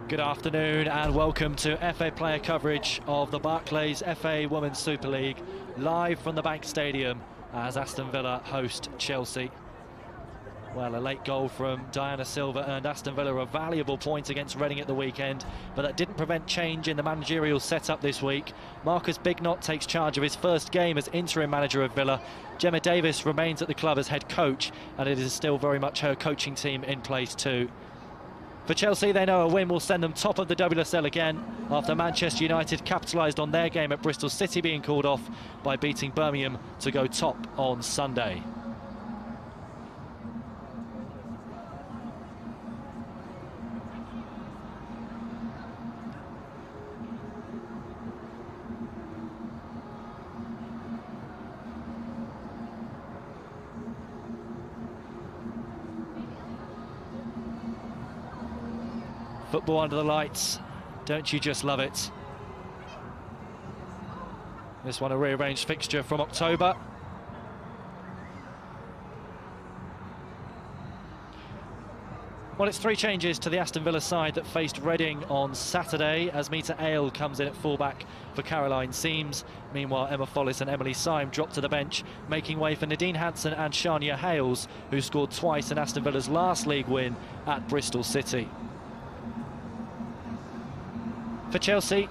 Good afternoon and welcome to FA player coverage of the Barclays FA Women's Super League, live from the Bank Stadium as Aston Villa host Chelsea. Well, a late goal from Diana Silva earned Aston Villa a valuable point against Reading at the weekend, but that didn't prevent change in the managerial setup this week. Marcus Bignot takes charge of his first game as interim manager of Villa. Gemma Davis remains at the club as head coach, and it is still very much her coaching team in place too. For Chelsea, they know a win will send them top of the WSL again after Manchester United capitalised on their game at Bristol City being called off by beating Birmingham to go top on Sunday. Football under the lights, don't you just love it? This one a rearranged fixture from October. Well, it's 3 changes to the Aston Villa side that faced Reading on Saturday, as Mita Ale comes in at fullback for Caroline Seams. Meanwhile, Emma Follis and Emily Syme drop to the bench, making way for Nadine Hansen and Shania Hales, who scored twice in Aston Villa's last league win at Bristol City. For Chelsea,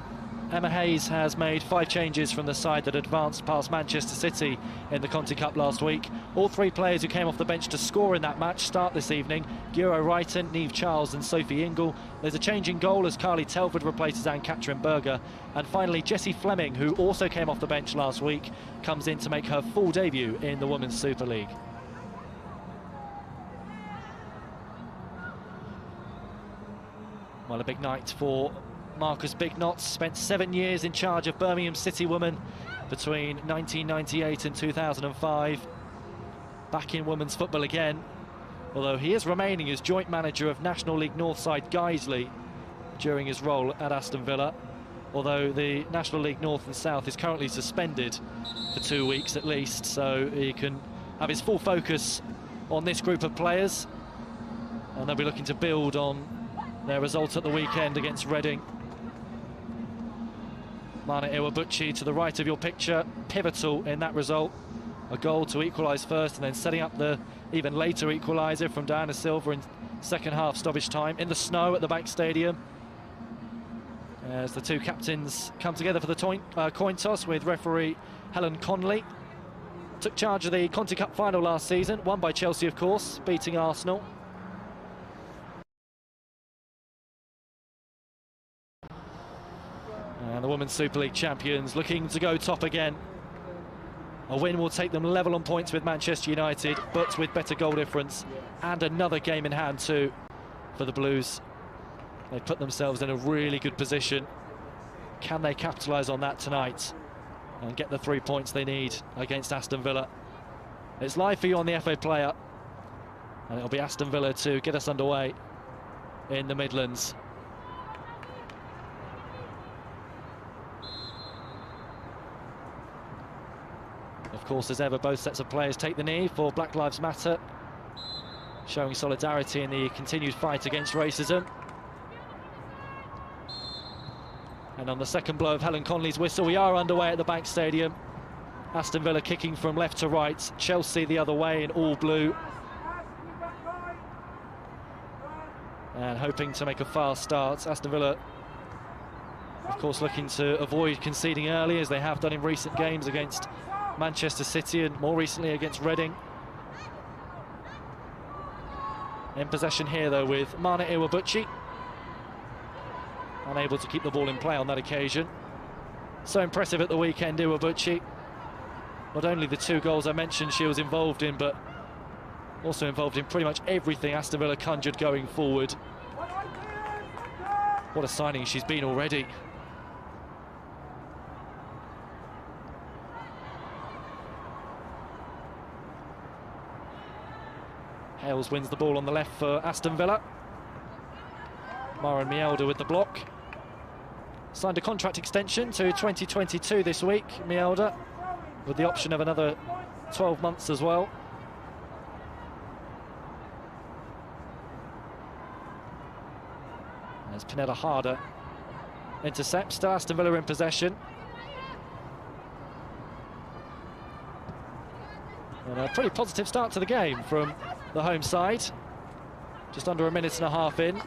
Emma Hayes has made 5 changes from the side that advanced past Manchester City in the Conti Cup last week. All 3 players who came off the bench to score in that match start this evening: Guro Reiten, Niamh Charles and Sophie Ingle. There's a change in goal as Carly Telford replaces Anne-Catherine Berger. And finally, Jessie Fleming, who also came off the bench last week, comes in to make her full debut in the Women's Super League. Well, a big night for Marcus Bignot. Spent 7 years in charge of Birmingham City Women between 1998 and 2005. Back in women's football again, although he is remaining as joint manager of National League North side Guiseley during his role at Aston Villa, although the National League North and South is currently suspended for 2 weeks at least, so he can have his full focus on this group of players, and they'll be looking to build on their result at the weekend against Reading. Mana Iwabuchi to the right of your picture, pivotal in that result. A goal to equalise first and then setting up the even later equaliser from Diana Silva in second half stoppage time in the snow at the Bank Stadium. As the 2 captains come together for the coin toss with referee Helen Conley. Took charge of the Conti Cup final last season, won by Chelsea of course, beating Arsenal. And the Women's Super League champions looking to go top again. A win will take them level on points with Manchester United, but with better goal difference and another game in hand too for the Blues. They put themselves in a really good position. Can they capitalise on that tonight and get the 3 points they need against Aston Villa? It's live for you on the FA Player, and it'll be Aston Villa to get us underway in the Midlands. Of course, as ever, both sets of players take the knee for Black Lives Matter, showing solidarity in the continued fight against racism. And on the second blow of Helen Conley's whistle, we are underway at the Bank Stadium. Aston Villa kicking from left to right, Chelsea the other way in all blue. And hoping to make a fast start. Aston Villa, of course, looking to avoid conceding early, as they have done in recent games against Manchester City and more recently against Reading. In possession here though with Mana Iwabuchi, unable to keep the ball in play on that occasion. So impressive at the weekend, Iwabuchi. Not only the 2 goals I mentioned she was involved in, but also involved in pretty much everything Aston Villa conjured going forward. What a signing she's been already. Hales wins the ball on the left for Aston Villa. Maren Mjelde with the block. Signed a contract extension to 2022 this week, Mjelde, with the option of another 12 months as well. As Pinella Harder intercepts, still Aston Villa in possession. And a pretty positive start to the game from the home side. Just under a minute and a half in.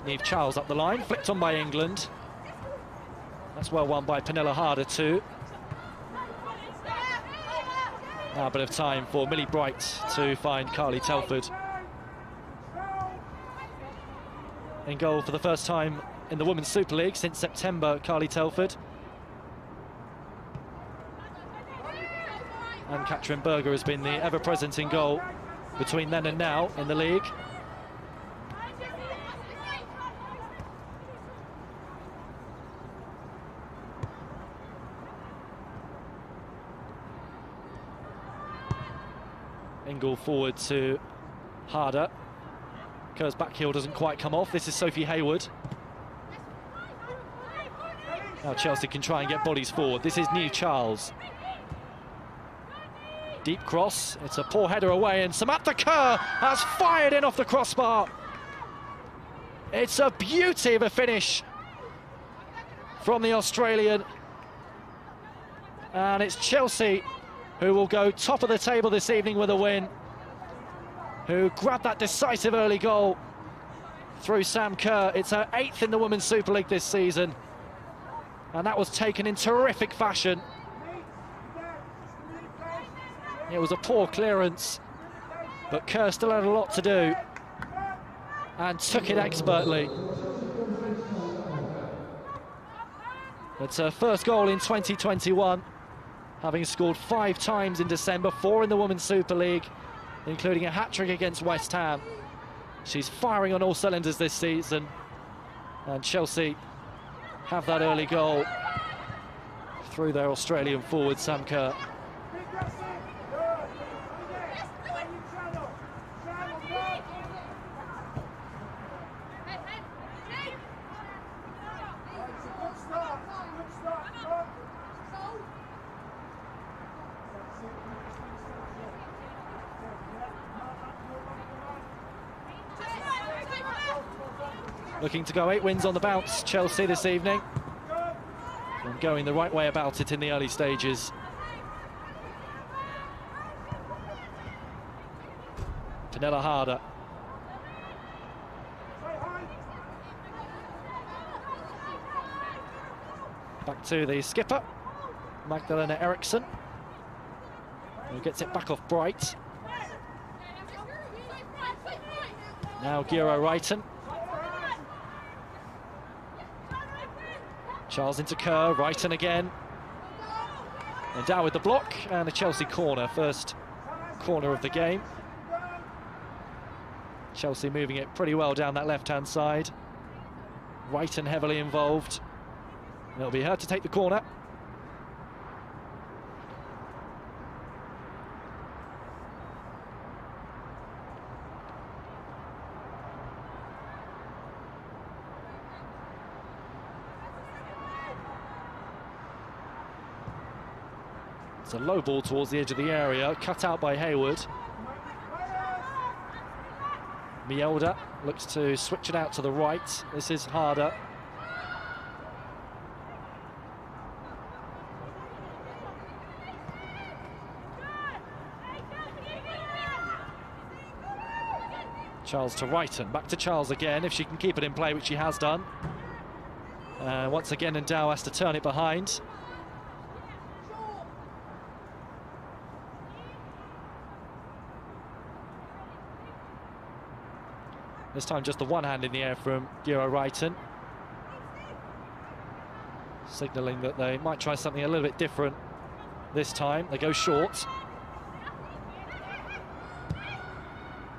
Niamh Charles up the line, flicked on by England. That's well won by Pinella Harder too. Now a bit of time for Millie Bright to find Carly Telford. In goal for the first time in the Women's Super League since September, Carly Telford. And Katrin Berger has been the ever-present in goal between then and now in the league. Ingle forward to Harder. Kerr's back heel doesn't quite come off. This is Sophie Hayward. Now Chelsea can try and get bodies forward. This is Niamh Charles. Deep cross. It's a poor header away, and Samantha Kerr has fired in off the crossbar. It's a beauty of a finish from the Australian. And it's Chelsea who will go top of the table this evening with a win, who grabbed that decisive early goal through Sam Kerr. It's her 8th in the Women's Super League this season, and that was taken in terrific fashion. It was a poor clearance, but Kerr still had a lot to do and took it expertly. It's her first goal in 2021. Having scored 5 times in December, 4 in the Women's Super League, including a hat-trick against West Ham. She's firing on all cylinders this season, and Chelsea have that early goal through their Australian forward, Sam Kerr. Looking to go 8 wins on the bounce, Chelsea, this evening. And going the right way about it in the early stages. Pinella Harder. Back to the skipper, Magdalena Eriksson, who gets it back off Bright. Now Giro Reiten. Charles into Kerr, Reiten again. And down with the block, and a Chelsea corner, first corner of the game. Chelsea moving it pretty well down that left-hand side. Reiten heavily involved. And it'll be her to take the corner. It's a low ball towards the edge of the area, cut out by Hayward. Mjelde looks to switch it out to the right. This is Harder. Charles to Reiten, back to Charles again, if she can keep it in play, which she has done. Once again, Ndao has to turn it behind. This time just the one hand in the air from Giro Reiten, signalling that they might try something a little bit different this time. They go short.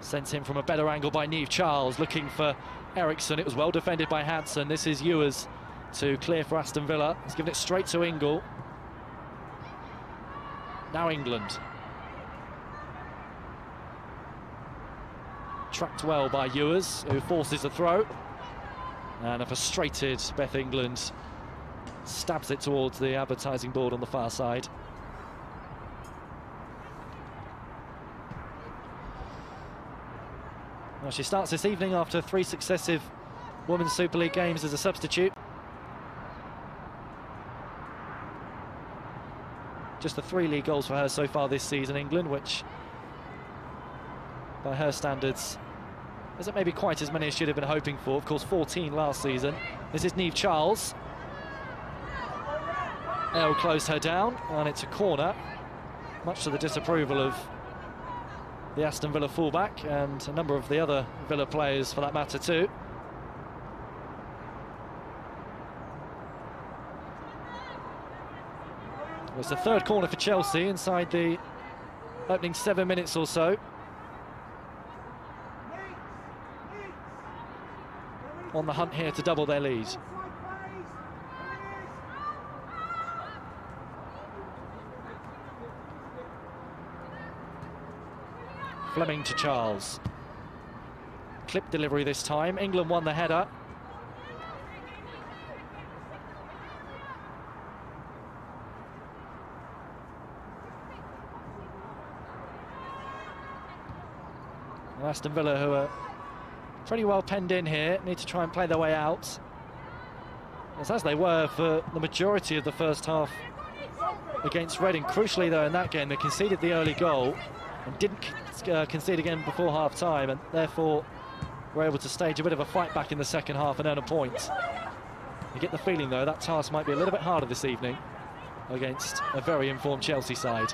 Sent in from a better angle by Niamh Charles, looking for Eriksson. It was well defended by Hansen. This is Ewers to clear for Aston Villa. He's given it straight to Ingle. Now England. Tracked well by Ewers, who forces a throw. And a frustrated Beth England stabs it towards the advertising board on the far side. Well, she starts this evening after 3 successive Women's Super League games as a substitute. Just the 3 league goals for her so far this season, England, which by her standards isn't maybe quite as many as she'd have been hoping for. Of course, 14 last season. This is Niamh Charles. Elle closed her down, and it's a corner, much to the disapproval of the Aston Villa fullback and a number of the other Villa players for that matter too. It's the 3rd corner for Chelsea inside the opening 7 minutes or so. On the hunt here to double their lead. Fleming to Charles. Clip delivery this time. England won the header. And Aston Villa, who are pretty well penned in here, need to try and play their way out. As they were for the majority of the first half against Reading. Crucially, though, in that game, they conceded the early goal and didn't concede again before half-time, and therefore were able to stage a bit of a fight back in the second half and earn a point. You get the feeling, though, that task might be a little bit harder this evening against a very informed Chelsea side.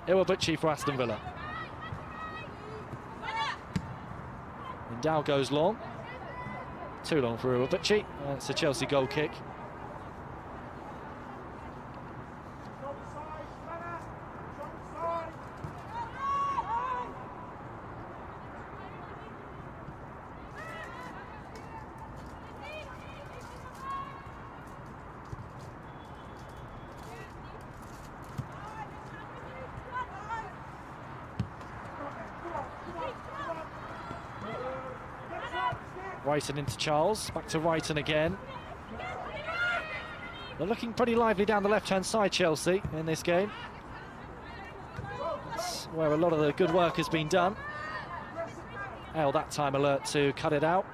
Iwabuchi for Aston Villa. And Dow goes long. Too long for Iwabuchi. It's a Chelsea goal kick. Wrighton into Charles, back to Wrighton again. They're looking pretty lively down the left-hand side, Chelsea, in this game. That's where a lot of the good work has been done. Elle that time alert to cut it out.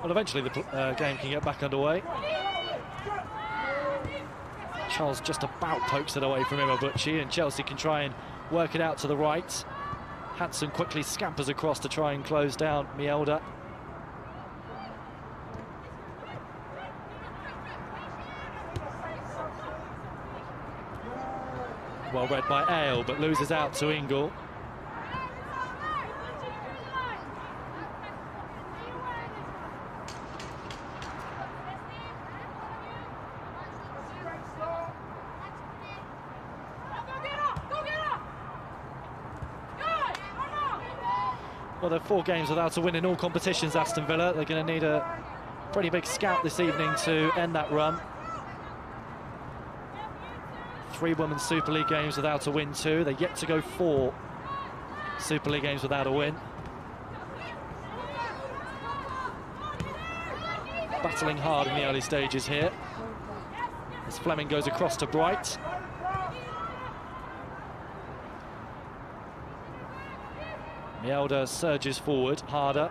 Well, eventually the game can get back underway. Charles just about pokes it away from Iwabuchi, and Chelsea can try and work it out to the right. Hansen quickly scampers across to try and close down Mielda. Well read by Ale, but loses out to Ingle. Well, they're 4 games without a win in all competitions, Aston Villa. They're going to need a pretty big scout this evening to end that run. 3 Women's Super League games without a win too. They're yet to go 4 Super League games without a win. Battling hard in the early stages here. As Fleming goes across to Bright. Mielda surges forward, harder.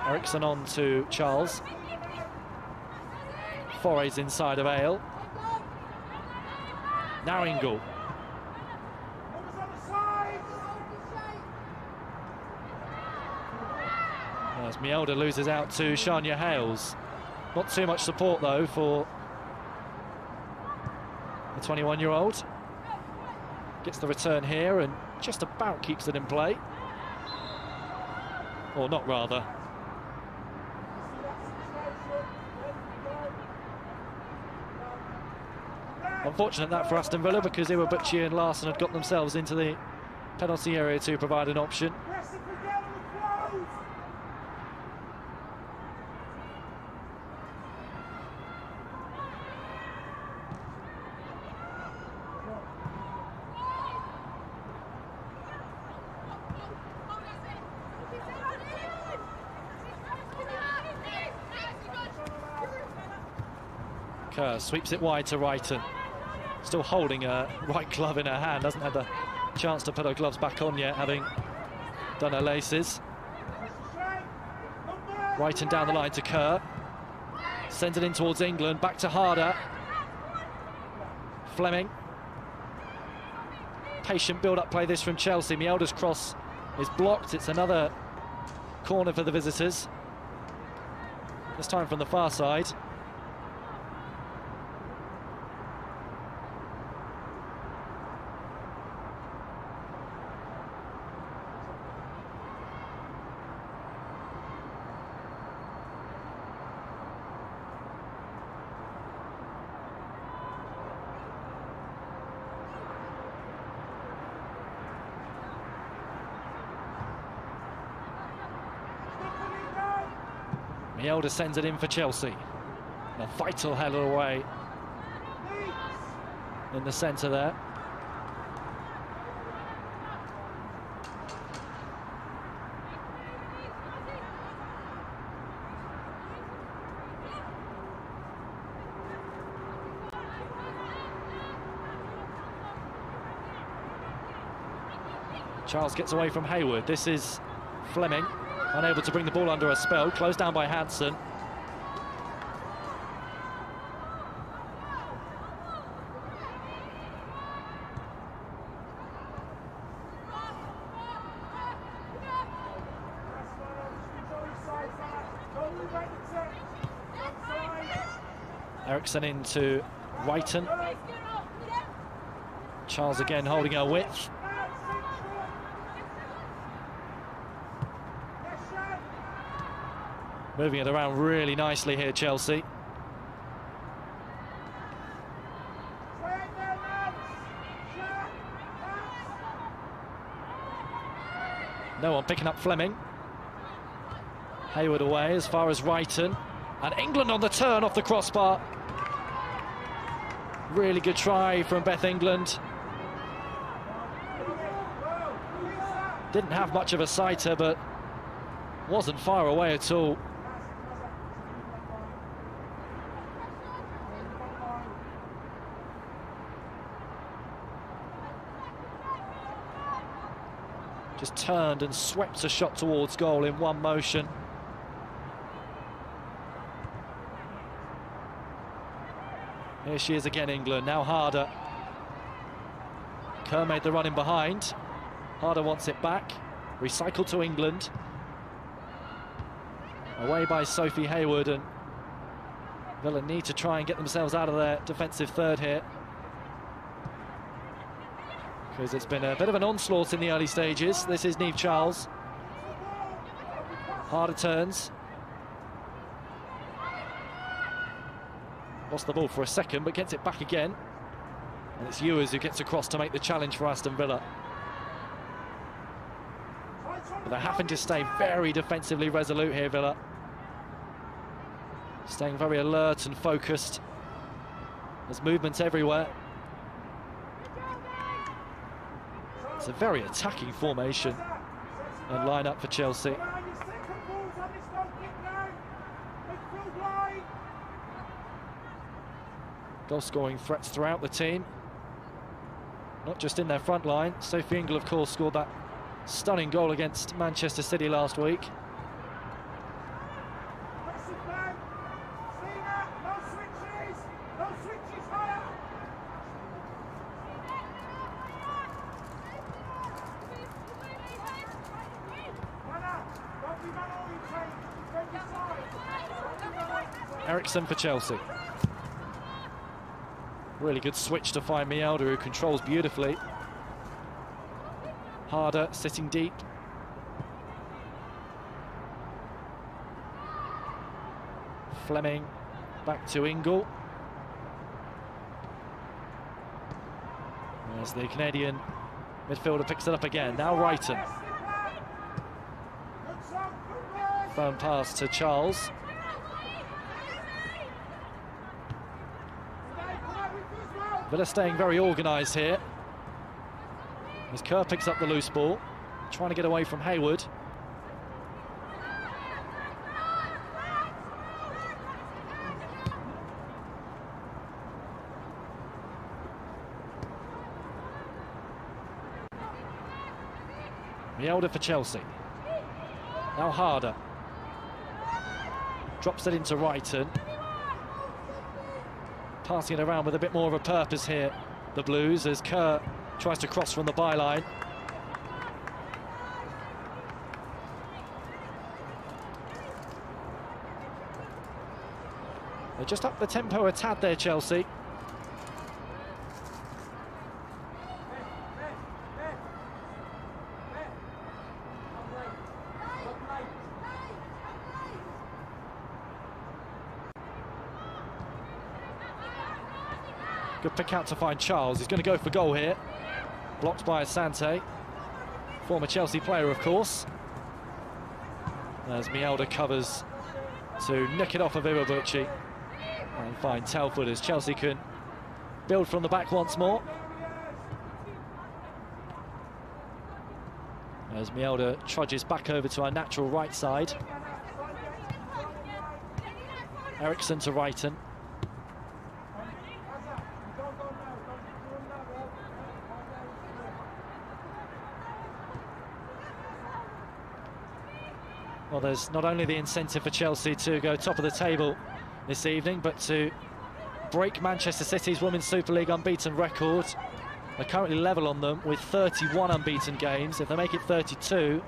Eriksson on to Charles. Forays inside of Ale. Now Ingle. As Mjelde loses out to Shania Hales. Not too much support though for the 21-year-old. Gets the return here and just about keeps it in play. Or not, rather. Unfortunate that for Aston Villa, because Iwabuchi and Larsson had got themselves into the penalty area to provide an option. Kerr sweeps it wide to Wrighton. Still holding a right glove in her hand, hasn't had the chance to put her gloves back on yet, having done her laces. Wrighton down the line to Kerr. Sends it in towards England, back to Harder. Fleming. Patient build-up play this from Chelsea. Mjelde's cross is blocked. It's another corner for the visitors. This time from the far side. Mjelde sends it in for Chelsea. A vital header away in the centre there. Charles gets away from Hayward. This is Fleming. Unable to bring the ball under a spell, closed down by Hansen. Eriksson into Wrighton. Charles again holding her width. Moving it around really nicely here, Chelsea. No one picking up Fleming. Hayward away as far as Wrighton. And England on the turn off the crossbar. Really good try from Beth England. Didn't have much of a sighter, but wasn't far away at all. Just turned and swept a shot towards goal in one motion. Here she is again, England, now Harder. Kerr made the run in behind. Harder wants it back. Recycled to England. Away by Sophie Hayward, and Villa need to try and get themselves out of their defensive third here, because it's been a bit of an onslaught in the early stages. This is Niamh Charles. Harder turns. Lost the ball for a second, but gets it back again. And it's Ewers who gets across to make the challenge for Aston Villa. But they're having to stay very defensively resolute here, Villa. Staying very alert and focused. There's movement everywhere. It's a very attacking formation and line-up for Chelsea. Goal-scoring threats throughout the team, not just in their front line. Sophie Ingle, of course, scored that stunning goal against Manchester City last week. Eriksson for Chelsea. Really good switch to find Mjelde, who controls beautifully. Harder, sitting deep. Fleming back to Ingle. As the Canadian midfielder picks it up again. Now Wrighton. Phone pass to Charles. Villa staying very organised here. As Kerr picks up the loose ball, trying to get away from Hayward. Mjelde for Chelsea. Now Harder. Drops it into Wrighton. Passing it around with a bit more of a purpose here, the Blues, as Kerr tries to cross from the byline. They just up the tempo a tad there, Chelsea. Good pick out to find Charles. He's going to go for goal here. Blocked by Asante. Former Chelsea player, of course. As Mjelde covers to nick it off of Iwabuchi. And find Telford as Chelsea can build from the back once more. As Mjelde trudges back over to our natural right side. Eriksson to Wrighton. Well, there's not only the incentive for Chelsea to go top of the table this evening, but to break Manchester City's Women's Super League unbeaten record. They're currently level on them with 31 unbeaten games. If they make it 32,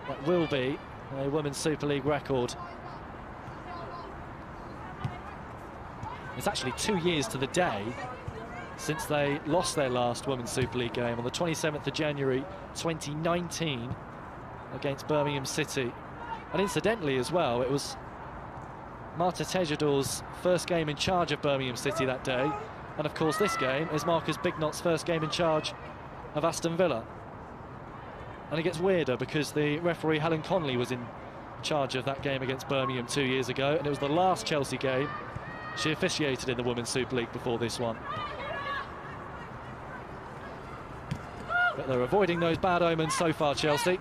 that will be a Women's Super League record. It's actually 2 years to the day since they lost their last Women's Super League game on the 27th of January 2019 against Birmingham City. And incidentally as well, it was Marta Tejedor's first game in charge of Birmingham City that day. And of course this game is Marcus Bignot's first game in charge of Aston Villa. And it gets weirder because the referee Helen Conley was in charge of that game against Birmingham 2 years ago, and it was the last Chelsea game she officiated in the Women's Super League before this one. But they're avoiding those bad omens so far, Chelsea.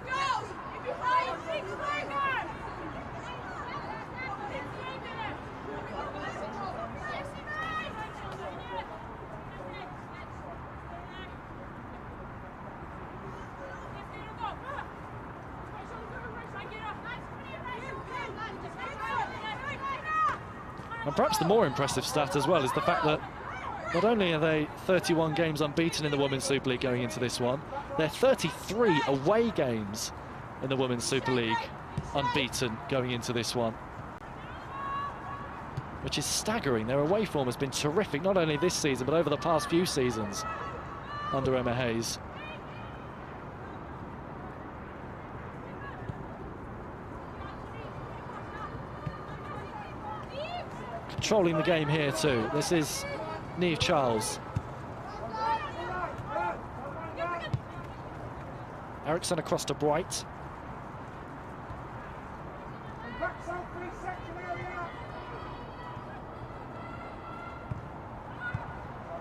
And perhaps the more impressive stat as well is the fact that not only are they 31 games unbeaten in the Women's Super League going into this one, they're 33 away games in the Women's Super League unbeaten going into this one. Which is staggering. Their away form has been terrific, not only this season, but over the past few seasons under Emma Hayes. Controlling the game here too. This is Niamh Charles. Eriksson across to Bright.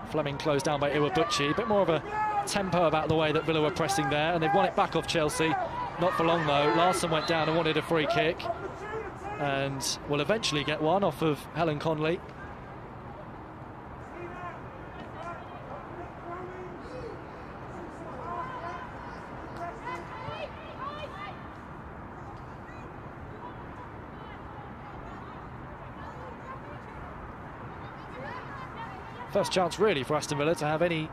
Fleming closed down by Iwabuchi. A bit more of a tempo about the way that Villa were pressing there, and they've won it back off Chelsea. Not for long though. Larsson went down and wanted a free kick, and will eventually get one off of Helen Conley. First chance really for Aston Villa to have any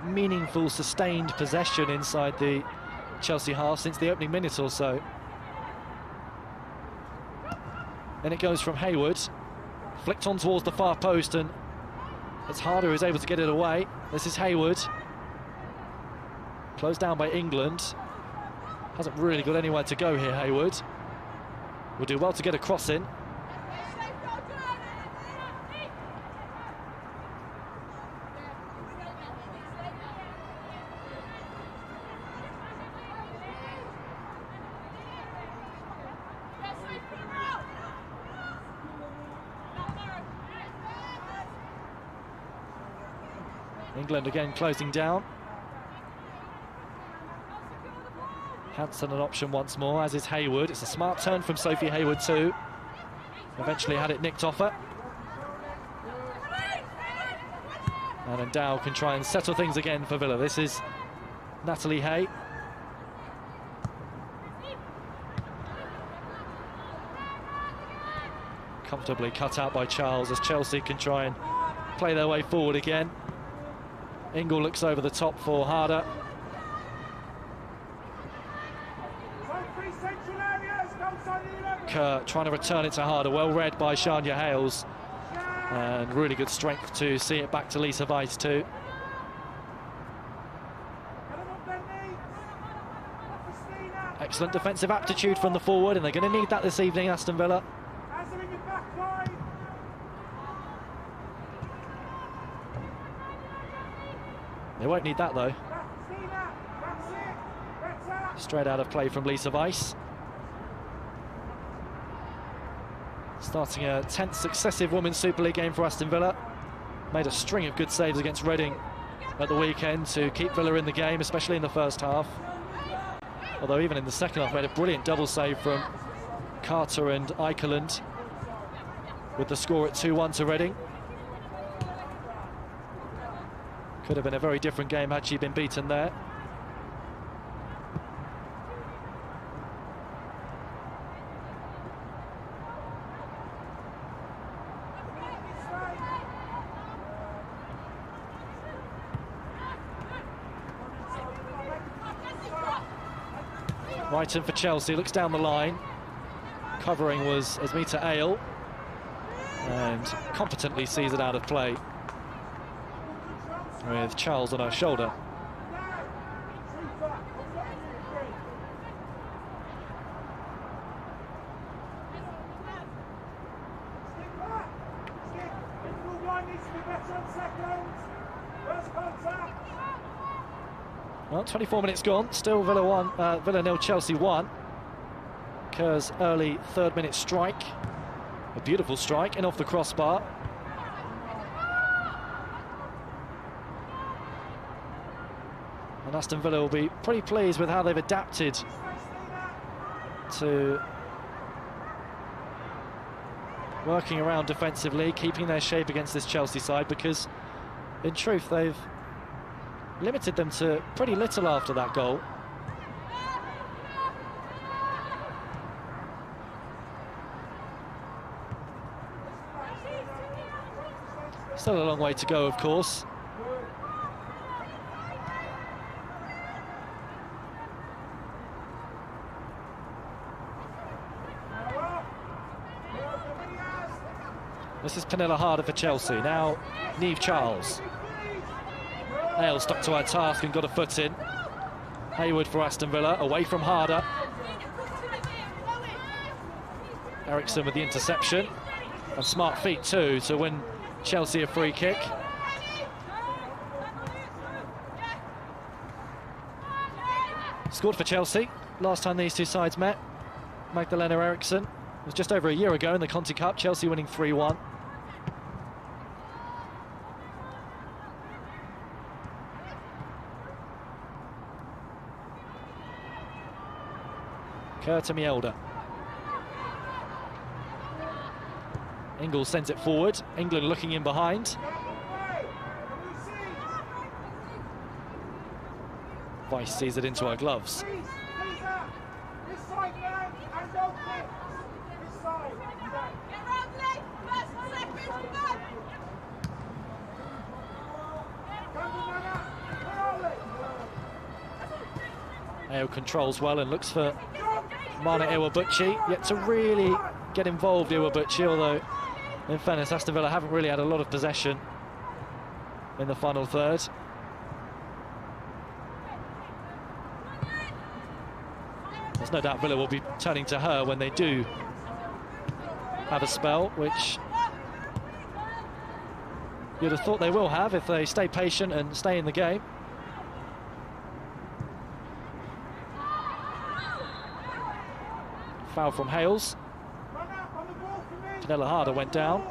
meaningful sustained possession inside the Chelsea half since the opening minute or so. Then it goes from Hayward. Flicked on towards the far post, and it's Harder who's able to get it away. This is Hayward. Closed down by England. Hasn't really got anywhere to go here, Hayward. Will do well to get a cross in. England again closing down. Hansen an option once more, as is Hayward. It's a smart turn from Sophie Hayward too. Eventually had it nicked off her. And then Dow can try and settle things again for Villa. This is Natalie Hay. Comfortably cut out by Charles as Chelsea can try and play their way forward again. Ingle looks over the top for Harder. Kerr trying to return it to Harder, well read by Shania Hales, and really good strength to see it back to Lisa Weiss too. Excellent defensive aptitude from the forward, and they're going to need that this evening, Aston Villa. They won't need that though. Straight out of play from Lisa Weiss. Starting a 10th successive Women's Super League game for Aston Villa. Made a string of good saves against Reading at the weekend to keep Villa in the game, especially in the first half. Although even in the second half, made a brilliant double save from Carter and Eikeland, with the score at 2-1 to Reading. Could have been a very different game had she been beaten there. Wrighton for Chelsea, looks down the line. Covering was Asmita Ale, and competently sees it out of play, with Charles on her shoulder. Well, 24 minutes gone, still Villa 1, Villa 0, Chelsea 1. Kerr's early third-minute strike, a beautiful strike, in off the crossbar. And Aston Villa will be pretty pleased with how they've adapted to working around defensively, keeping their shape against this Chelsea side, because in truth they've limited them to pretty little after that goal. Still a long way to go, of course. This is Pernilla Harder for Chelsea. Now Niamh Charles. Ale stuck to her task and got a foot in. Hayward for Aston Villa, away from Harder. Eriksson with the interception. And smart feet too to win Chelsea a free kick. Scored for Chelsea last time these two sides met. Magdalena Eriksson. It was just over a year ago in the Conti Cup, Chelsea winning 3-1. Kerr to Mjelde. Ingle sends it forward. England looking in behind. Weiss sees it into her gloves. Ale controls well and looks for Mana Iwabuchi, yet to really get involved, Iwabuchi, although In fairness, Aston Villa haven't really had a lot of possession in the final third. There's no doubt Villa will be turning to her when they do have a spell, which you'd have thought they will have if they stay patient and stay in the game. Foul from Hales. Pinella Harder went down.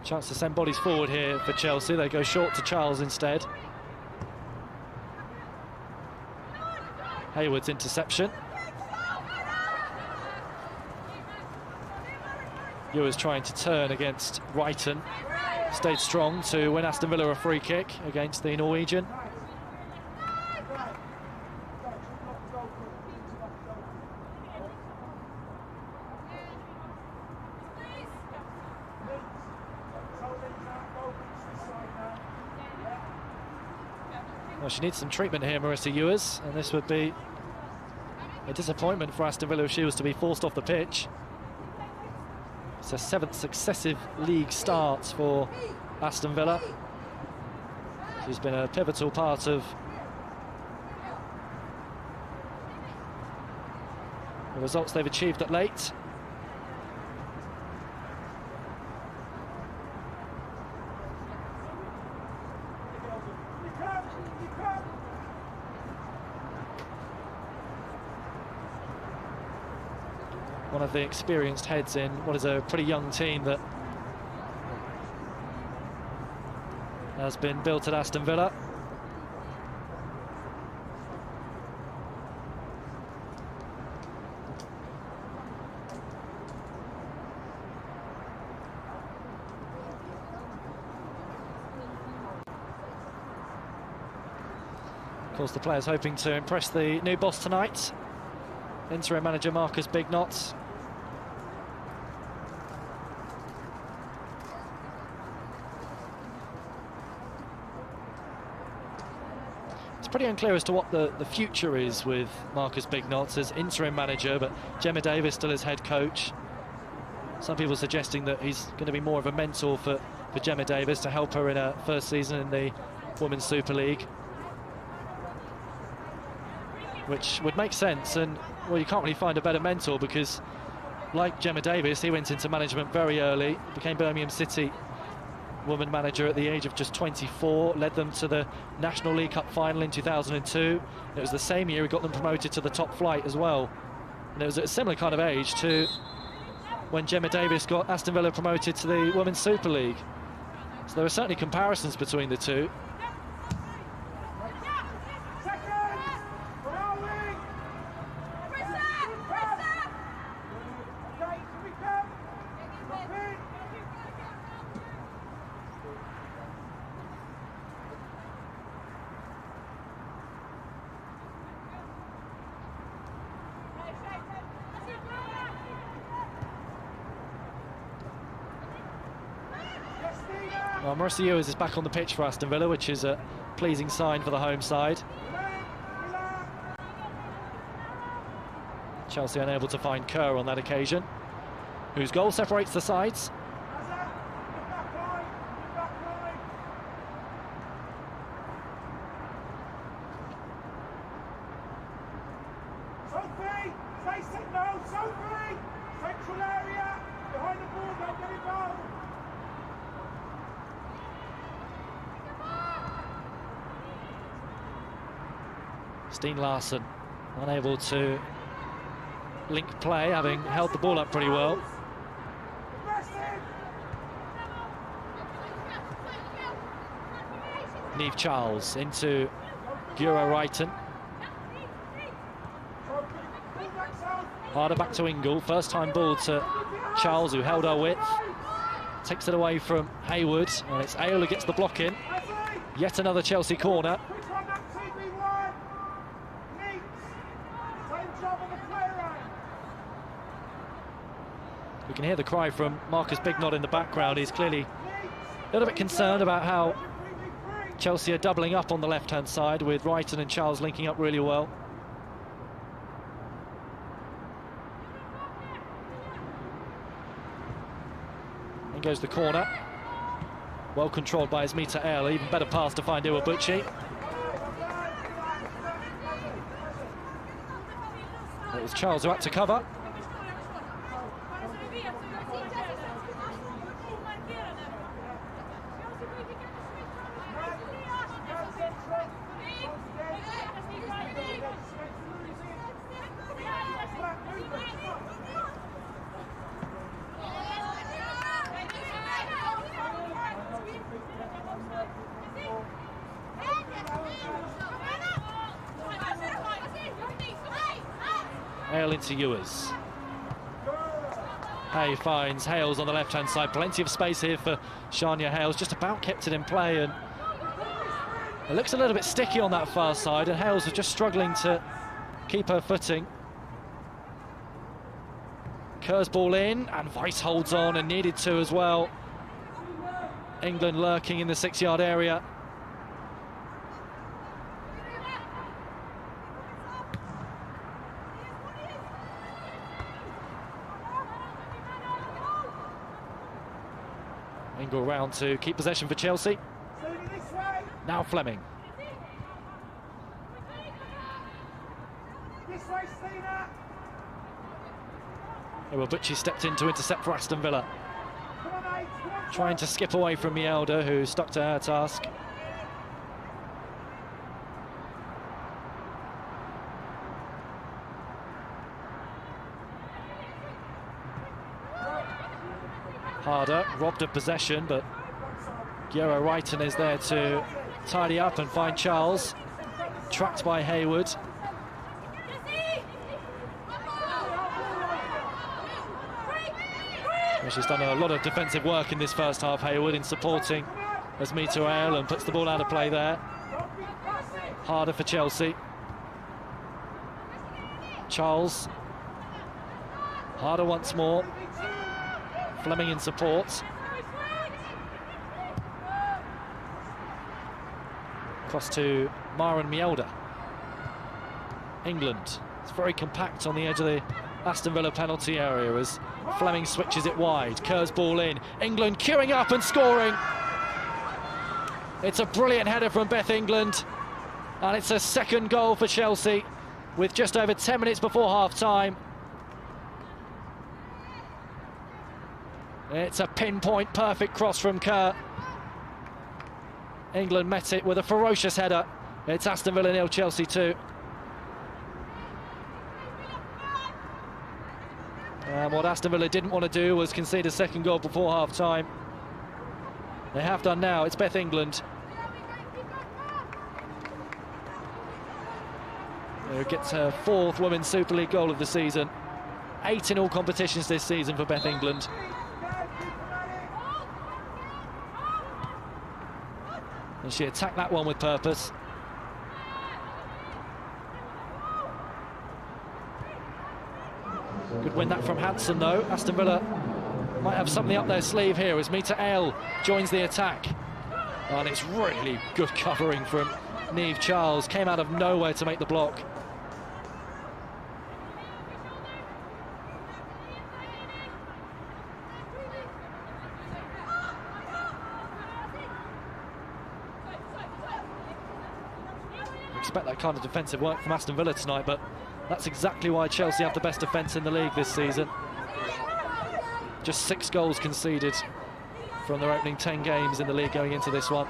Chance to send bodies forward here for Chelsea. They go short to Charles instead. Hayward's interception. Ewers trying to turn against Wrighton. Stayed strong to win Aston Villa a free kick against the Norwegian. Well, she needs some treatment here, Marissa Ewers, and this would be a disappointment for Aston Villa if she was to be forced off the pitch. It's her 7th successive league start for Aston Villa. She's been a pivotal part of the results they've achieved at late. One of the experienced heads in what is a pretty young team that has been built at Aston Villa. Of course, the players hoping to impress the new boss tonight. Interim manager Marcus Bignot. It's pretty unclear as to what the future is with Marcus Bignot as interim manager, but Gemma Davis still as head coach. Some people suggesting that he's going to be more of a mentor for Gemma Davis to help her in her first season in the Women's Super League, which would make sense. And well, you can't really find a better mentor because, like Gemma Davis, he went into management very early, became Birmingham City woman manager at the age of just 24, led them to the National League Cup final in 2002. It was the same year he got them promoted to the top flight as well. And it was at a similar kind of age to when Gemma Davis got Aston Villa promoted to the Women's Super League. So there are certainly comparisons between the two. Well, Marissa Ewers is back on the pitch for Aston Villa, which is a pleasing sign for the home side. Chelsea unable to find Kerr on that occasion, whose goal separates the sides. Steen Larsson unable to link play, having held the ball up pretty well. Niamh Charles into Gura Wrighton. Harder back to Ingle, first time ball to Charles, who held her width. Takes it away from Hayward, and it's Ale who gets the block in. Yet another Chelsea corner. can hear the cry from Marcus Bignot in the background. He's clearly a little bit concerned about how Chelsea are doubling up on the left-hand side, with Wrighton and Charles linking up really well. In goes the corner. Well controlled by Asmita El. Even better pass to find Iwabuchi. It was Charles who had to cover. Hale into Ewers. Hay finds Hales on the left-hand side. Plenty of space here for Shania Hales. Just about kept it in play, and it looks a little bit sticky on that far side, and Hales was just struggling to keep her footing. Kerr's ball in, and Weiss holds on, and needed to as well. England lurking in the 6-yard area. Ingle round to keep possession for Chelsea. Now Fleming. Iwabuchi stepped in to intercept for Aston Villa. Trying to skip away from Mielda, who stuck to her task. Harder, robbed of possession, but Gero Wrighton is there to tidy up and find Charles. Tracked by Hayward. Well, she's done a lot of defensive work in this first half, Hayward, in supporting Asmita El, and puts the ball out of play there. Harder for Chelsea. Charles. Harder once more. Fleming in support. Cross to Maren Mielda. England. It's very compact on the edge of the Aston Villa penalty area as Fleming switches it wide. Kerr's ball in. England queuing up and scoring. It's a brilliant header from Beth England, and it's a second goal for Chelsea with just over 10 minutes before half-time. It's a pinpoint perfect cross from Kerr. England met it with a ferocious header. It's Aston Villa 0, Chelsea 2. And what Aston Villa didn't want to do was concede a second goal before half-time. They have done now. It's Beth England who gets her 4th Women's Super League goal of the season. 8 in all competitions this season for Beth England. And she attacked that one with purpose. Good win that from Hansen, though. Aston Villa might have something up their sleeve here as Mita El joins the attack. And it's really good covering from Niamh Charles. Came out of nowhere to make the block. Expect that kind of defensive work from Aston Villa tonight, but that's exactly why Chelsea have the best defence in the league this season. Just 6 goals conceded from their opening 10 games in the league going into this one.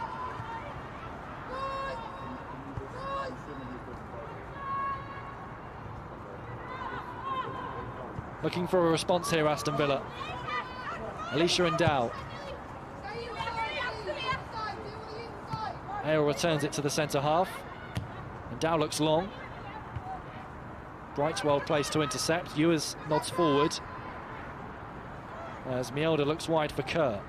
Looking for a response here, Aston Villa. Alicia Endow. Hale returns it to the centre half. Dow looks long. Bright's well placed to intercept. Ewers nods forward as Mielda looks wide for Kerr.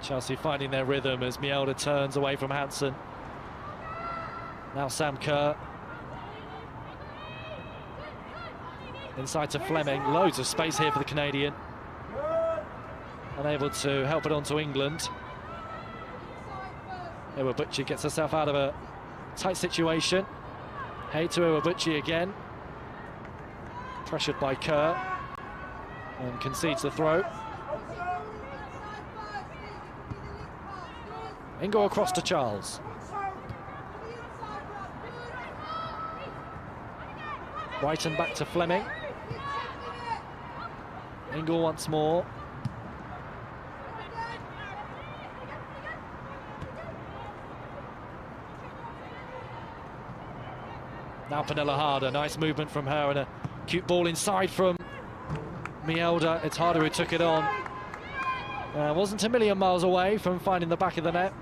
Chelsea finding their rhythm as Mjelde turns away from Hansen. Now Sam Kerr. Inside to Fleming. Loads of space here for the Canadian. Unable to help it on to England. Iwabuchi gets herself out of a tight situation. Hay to Iwabuchi again. Pressured by Kerr. And concedes the throw. Ingle across to Charles. Brighton back to Fleming. Ingle once more. Now Pernilla Harder, nice movement from her and a cute ball inside from Mjelde. It's Harder who took it on. Wasn't a million miles away from finding the back of the net.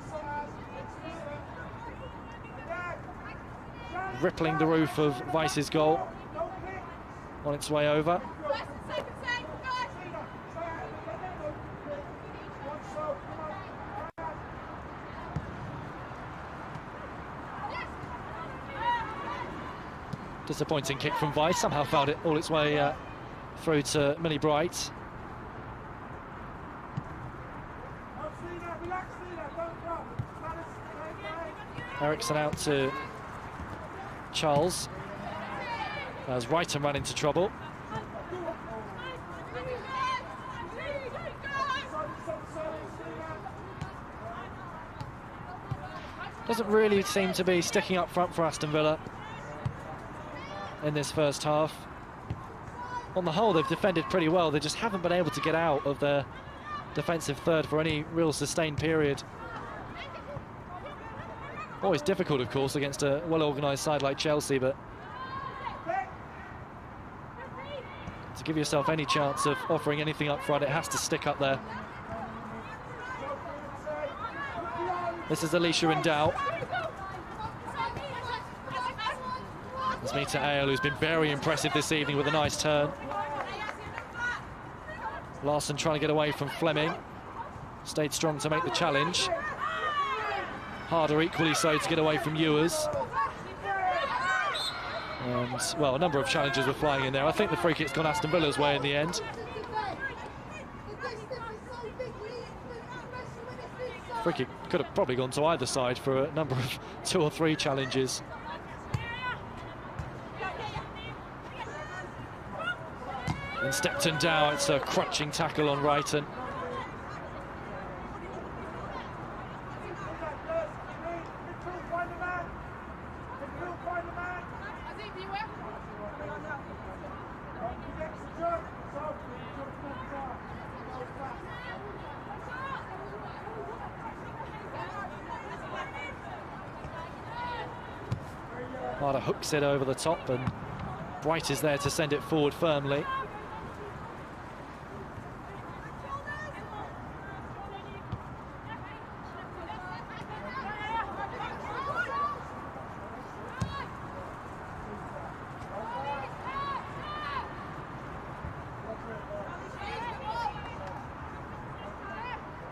Rippling the roof of Weiss's goal on its way over. Disappointing kick from Weiss, somehow found it all its way through to Millie Bright. Eriksson out to Charles as Wrighton ran into trouble. Doesn't really seem to be sticking up front for Aston Villa in this first half. On the whole, they've defended pretty well. They just haven't been able to get out of their defensive third for any real sustained period. Always difficult, of course, against a well-organised side like Chelsea, but to give yourself any chance of offering anything up front, it has to stick up there. This is Alicia in doubt. It's Mita Ale, who's been very impressive this evening with a nice turn. Larson trying to get away from Fleming. Stayed strong to make the challenge. Harder equally so to get away from Ewers. And, well, a number of challenges were flying in there. I think the free kick's gone Aston Villa's way in the end. Free kick could have probably gone to either side for a number of 2 or 3 challenges. And Stepton down, it's a crunching tackle on Wrighton. Harder hooks it over the top and Bright is there to send it forward firmly.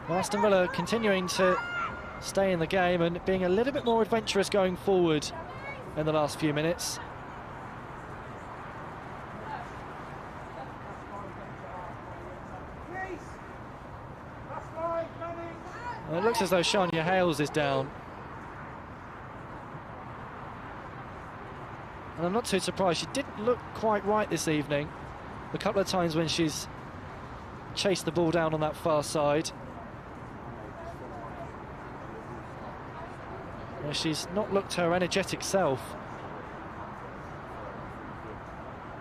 Well, Aston Villa continuing to stay in the game and being a little bit more adventurous going forward in the last few minutes. And it looks as though Shania Hales is down. And I'm not too surprised. She didn't look quite right this evening. A couple of times when she's chased the ball down on that far side. She's not looked her energetic self.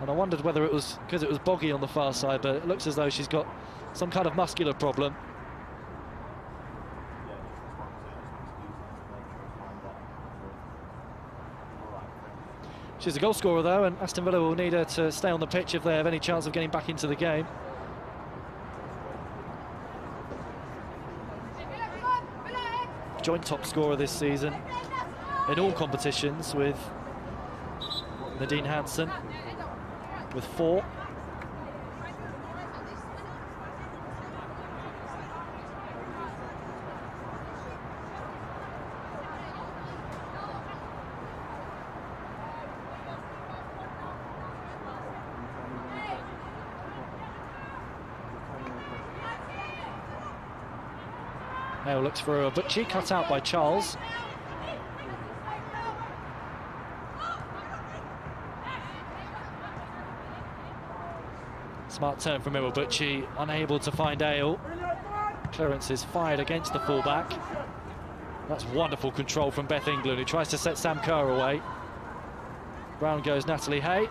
And I wondered whether it was because it was boggy on the far side, but it looks as though she's got some kind of muscular problem. She's a goal scorer though, and Aston Villa will need her to stay on the pitch if they have any chance of getting back into the game. Joint top scorer this season in all competitions with Nadine Hansen with 4. Hale looks for Iwabuchi, cut out by Charles. Smart turn from Iwabuchi, unable to find Hale. Clearance is fired against the fullback. That's wonderful control from Beth England, who tries to set Sam Kerr away. Round goes Natalie Hay.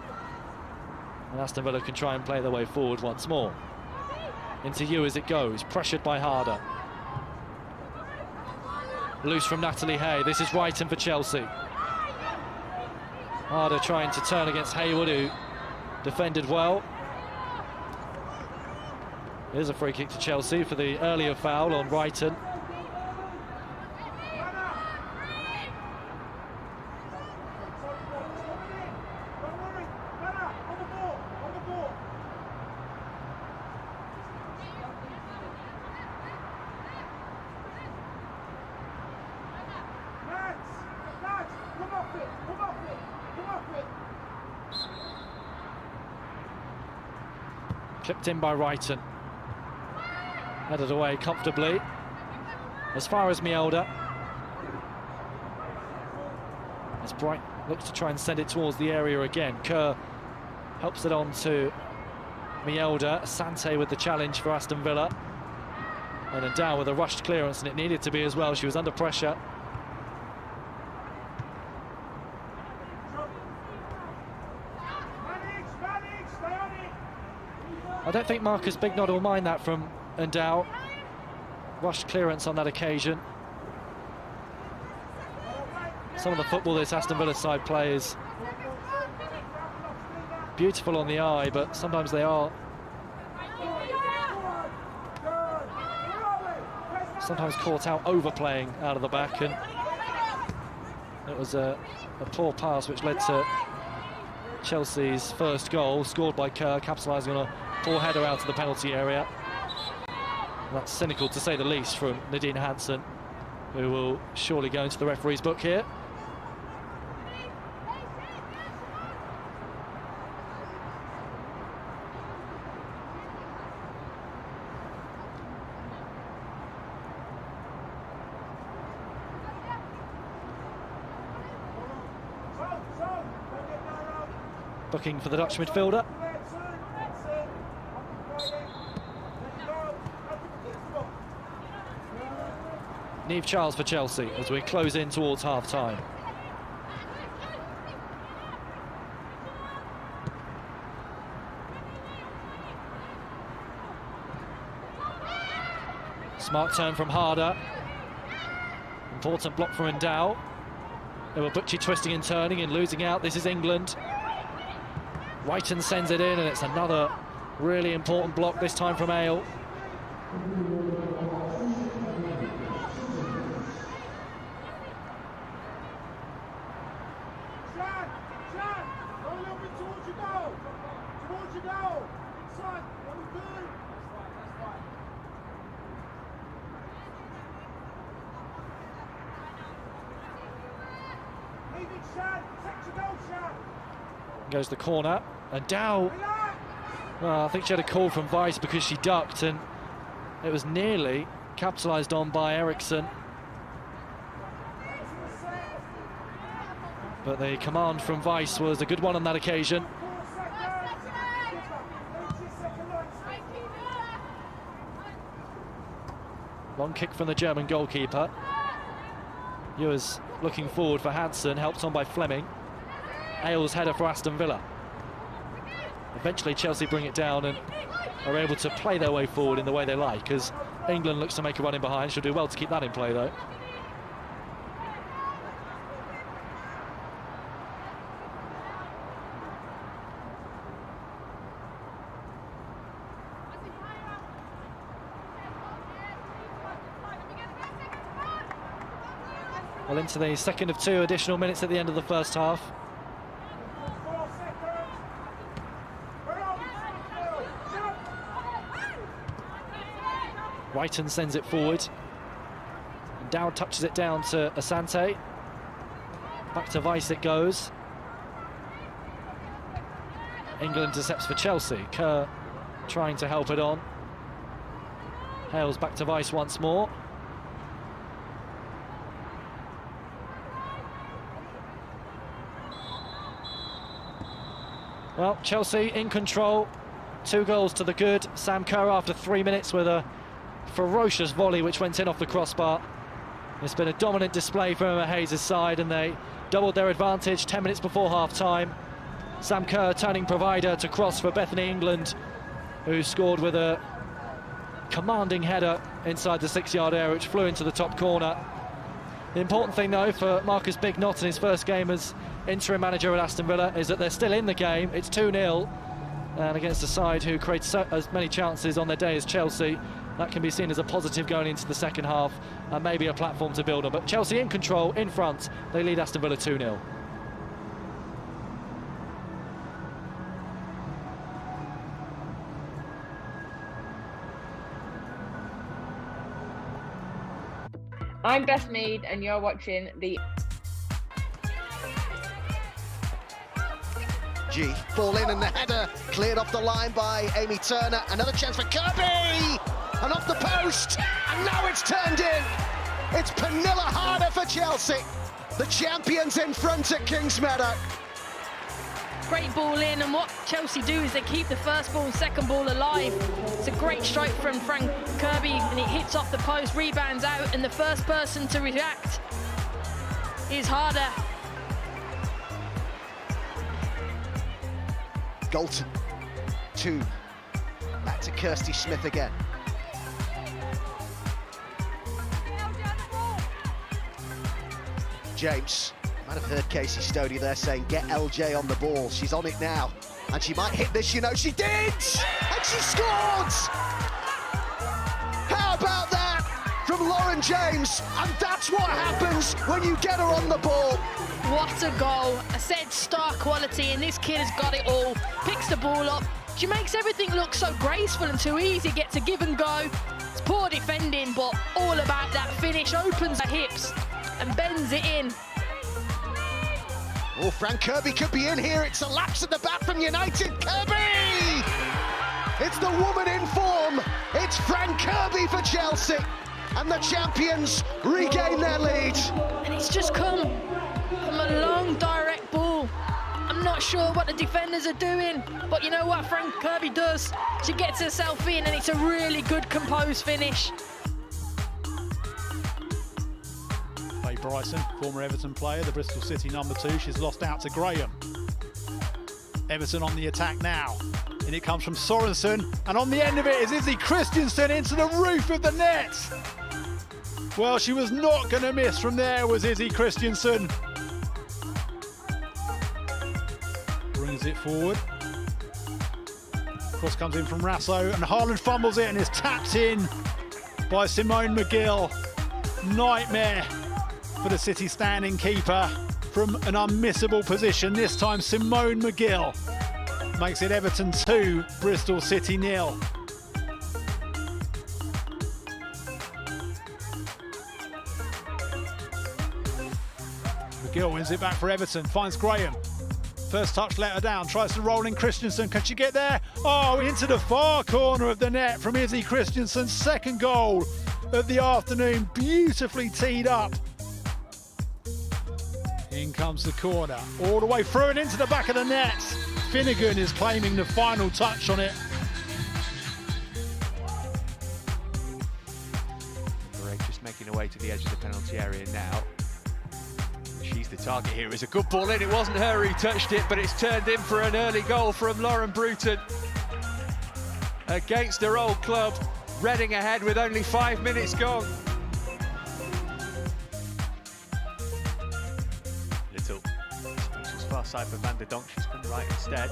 And Aston Villa can try and play their way forward once more. Into you as it goes, pressured by Harder. Loose from Natalie Hay. This is Wrighton for Chelsea. Harder trying to turn against Hayward, who defended well. Here's a free kick to Chelsea for the earlier foul on Wrighton. Clipped in by Wrighton. Headed away comfortably. As far as Mjelde. As Bright looks to try and send it towards the area again. Kerr helps it on to Mjelde. Asante with the challenge for Aston Villa. And then down with a rushed clearance, and it needed to be as well. She was under pressure. I don't think Marcus Bignot will mind that from Endow. Rushed clearance on that occasion. Some of the football this Aston Villa side play is beautiful on the eye, but sometimes they are sometimes caught out overplaying out of the back, and it was a poor pass which led to Chelsea's first goal, scored by Kerr, capitalising on a poor header out of the penalty area. That's cynical to say the least from Nadine Hansen, who will surely go into the referee's book here. Booking for the Dutch midfielder. Niamh Charles for Chelsea as we close in towards half-time. Smart turn from Harder. Important block from Endow. Iwabuchi twisting and turning and losing out. This is England. Wrighton sends it in, and it's another really important block, this time from Hale. Goes the corner, and Dow, well, I think she had a call from Weiss because she ducked, and it was nearly capitalised on by Eriksson. But the command from Weiss was a good one on that occasion. Long kick from the German goalkeeper. Ewers looking forward for Hansen, helped on by Fleming. Hale's header for Aston Villa. Eventually Chelsea bring it down and are able to play their way forward in the way they like, as England looks to make a run in behind. She'll do well to keep that in play though. Well, into the second of 2 additional minutes at the end of the first half. Wrighton sends it forward. And Dowd touches it down to Asante. Back to Weiss it goes. England intercepts for Chelsea. Kerr trying to help it on. Hales back to Weiss once more. Well, Chelsea in control, 2 goals to the good. Sam Kerr after 3 minutes with a ferocious volley which went in off the crossbar. It's been a dominant display from Emma Hayes' side, and they doubled their advantage 10 minutes before half-time. Sam Kerr turning provider to cross for Bethany England, who scored with a commanding header inside the 6-yard area, which flew into the top corner. The important thing, though, for Marcus Bignott in his first game as interim manager at Aston Villa is that they're still in the game. It's 2-0, and against a side who creates as many chances on their day as Chelsea, that can be seen as a positive going into the second half and maybe a platform to build on. But Chelsea in control, in front, they lead Aston Villa 2-0. I'm Beth Mead, and you're watching the... G, ball in and the header cleared off the line by Amy Turner. Another chance for Kirby! And off the post, and now it's turned in. It's Pernilla Harder for Chelsea. The champions in front at Kingsmeadow. Great ball in, and what Chelsea do is they keep the first ball and second ball alive. It's a great strike from Frank Kirby, and it hits off the post, rebounds out, and the first person to react is Harder. Galton, 2. Back to Kirsty Smith again. James. Might have heard Casey Stoney there saying, get LJ on the ball. She's on it now. And she might hit this, you know. She did! And she scored! How about that from Lauren James? And that's what happens when you get her on the ball. What a goal. I said star quality, and this kid has got it all. Picks the ball up. She makes everything look so graceful and too easy. Gets a give and go. It's poor defending, but all about that finish. Opens her hips and bends it in. Oh, Frank Kirby could be in here. It's a lapse at the bat from United. Kirby! It's the woman in form. It's Frank Kirby for Chelsea. And the champions regain their lead. And it's just come from a long, direct ball. I'm not sure what the defenders are doing, but you know what Frank Kirby does? She gets herself in, and it's a really good, composed finish. Bryson, former Everton player, the Bristol City #2. She's lost out to Graham. Everton on the attack now. And it comes from Sorensen. And on the end of it is Izzy Christiansen into the roof of the net. Well, she was not going to miss from there, was Izzy Christiansen. Brings it forward. Cross comes in from Rasso, and Haaland fumbles it and is tapped in by Simone McGill. Nightmare for the City standing keeper from an unmissable position. This time Simone McGill makes it Everton 2, Bristol City 0. McGill wins it back for Everton, finds Graham. First touch let her down, tries to roll in Christiansen. Can she get there? Oh, into the far corner of the net from Izzy Christiansen's second goal of the afternoon. Beautifully teed up. In comes the corner, all the way through and into the back of the net. Finnegan is claiming the final touch on it. Greg just making her way to the edge of the penalty area now. She's the target here. It's a good ball in. It wasn't her who touched it, but it's turned in for an early goal from Lauren Bruton. Against her old club, Reading ahead with only 5 minutes gone. Little. She's far side for Van der Donk. She's come right instead.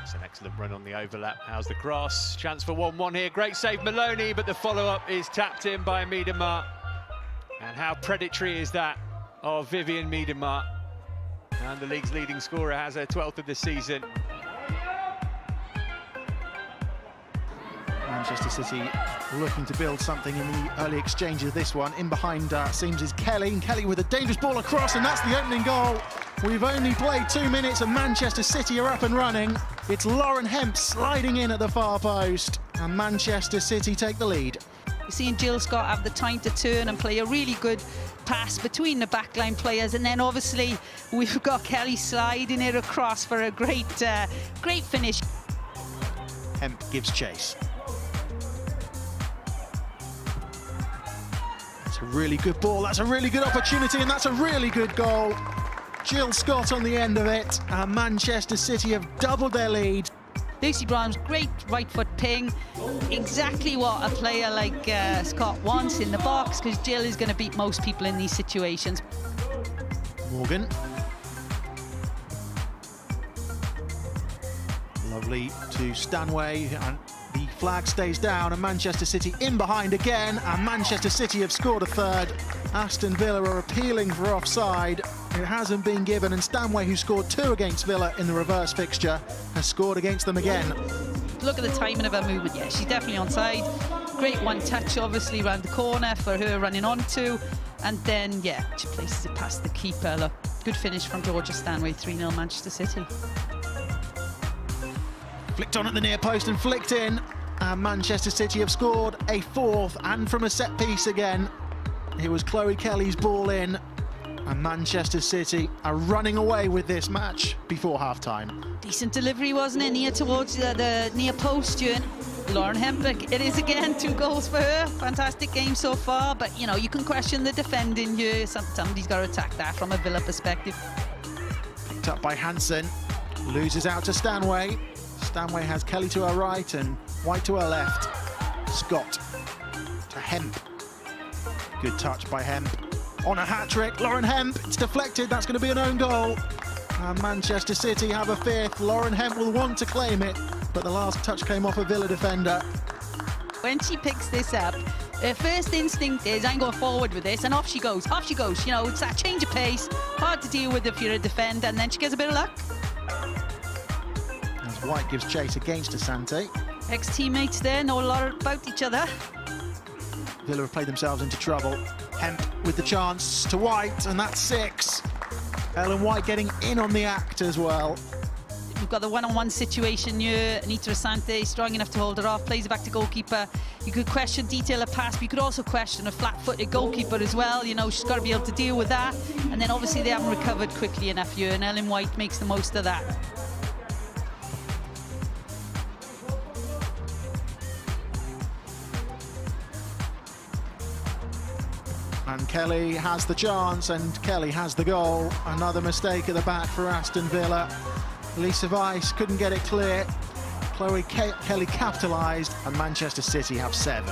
It's an excellent run on the overlap. How's the cross? Chance for 1-1 here. Great save Maloney, but the follow-up is tapped in by Miedema. And how predatory is that of Vivian Miedema? And the league's leading scorer has her 12th of the season. Manchester City looking to build something in the early exchange of this one. In behind seems is Kelly, and Kelly with a dangerous ball across, and that's the opening goal. We've only played 2 minutes and Manchester City are up and running. It's Lauren Hemp sliding in at the far post, and Manchester City take the lead. You're seeing Jill Scott have the time to turn and play a really good pass between the backline players, and then obviously we've got Kelly sliding it across for a great finish. Hemp gives chase. That's a really good ball, that's a really good opportunity, and that's a really good goal. Jill Scott on the end of it, and Manchester City have doubled their lead. Lucy Brown's great right foot ping, exactly what a player like Scott wants in the box, because Jill is going to beat most people in these situations. Morgan. Lovely to Stanway, and the flag stays down, and Manchester City in behind again, and Manchester City have scored a third. Aston Villa are appealing for offside. It hasn't been given, and Stanway, who scored 2 against Villa in the reverse fixture, has scored against them again. Look at the timing of her movement. Yeah, she's definitely onside. Great one touch, obviously, around the corner for her running onto, and then, yeah, she places it past the keeper. Look, good finish from Georgia Stanway, 3-0 Manchester City. Flicked on at the near post and flicked in, and Manchester City have scored a 4th, and from a set piece again. It was Chloe Kelly's ball in, and Manchester City are running away with this match before half-time. Decent delivery, wasn't it? Near towards the near post, Ewan. Lauren Hempick, it is again 2 goals for her. Fantastic game so far, but you know, you can question the defending here. Somebody's got to attack that from a Villa perspective. Picked up by Hansen, loses out to Stanway. Stanway has Kelly to her right and White to her left. Scott to Hemp. Good touch by Hemp. On a hat-trick, Lauren Hemp, it's deflected, that's going to be an own goal. And Manchester City have a 5th. Lauren Hemp will want to claim it, but the last touch came off a Villa defender. When she picks this up, her first instinct is, I'm going forward with this, and off she goes, You know, it's that change of pace, hard to deal with if you're a defender, and then she gets a bit of luck. As White gives chase against Asante. Ex-teammates there know a lot about each other. Villa have played themselves into trouble. Hemp with the chance to White, and that's 6. Ellen White getting in on the act as well. We've got the one-on-one situation here. Anita Asante strong enough to hold her off, plays it back to goalkeeper. You could question detail of pass, but you could also question a flat-footed goalkeeper as well. You know, she's got to be able to deal with that. And then obviously they haven't recovered quickly enough here, and Ellen White makes the most of that. And Kelly has the chance, and Kelly has the goal. Another mistake at the back for Aston Villa. Lisa Weiss couldn't get it clear. Chloe Kelly capitalised, and Manchester City have 7.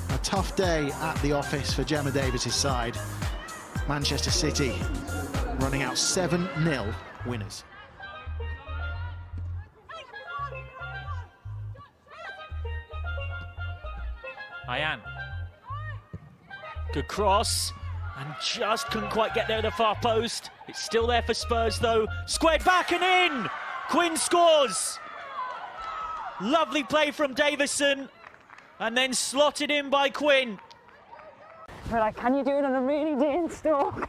A tough day at the office for Gemma Davis's side. Manchester City running out 7-0 winners. Ayan. Good cross, and just couldn't quite get there at the far post. It's still there for Spurs though. Squared back and in! Quinn scores! Lovely play from Davison, and then slotted in by Quinn. We're like, can you do it on a rainy day in Stoke?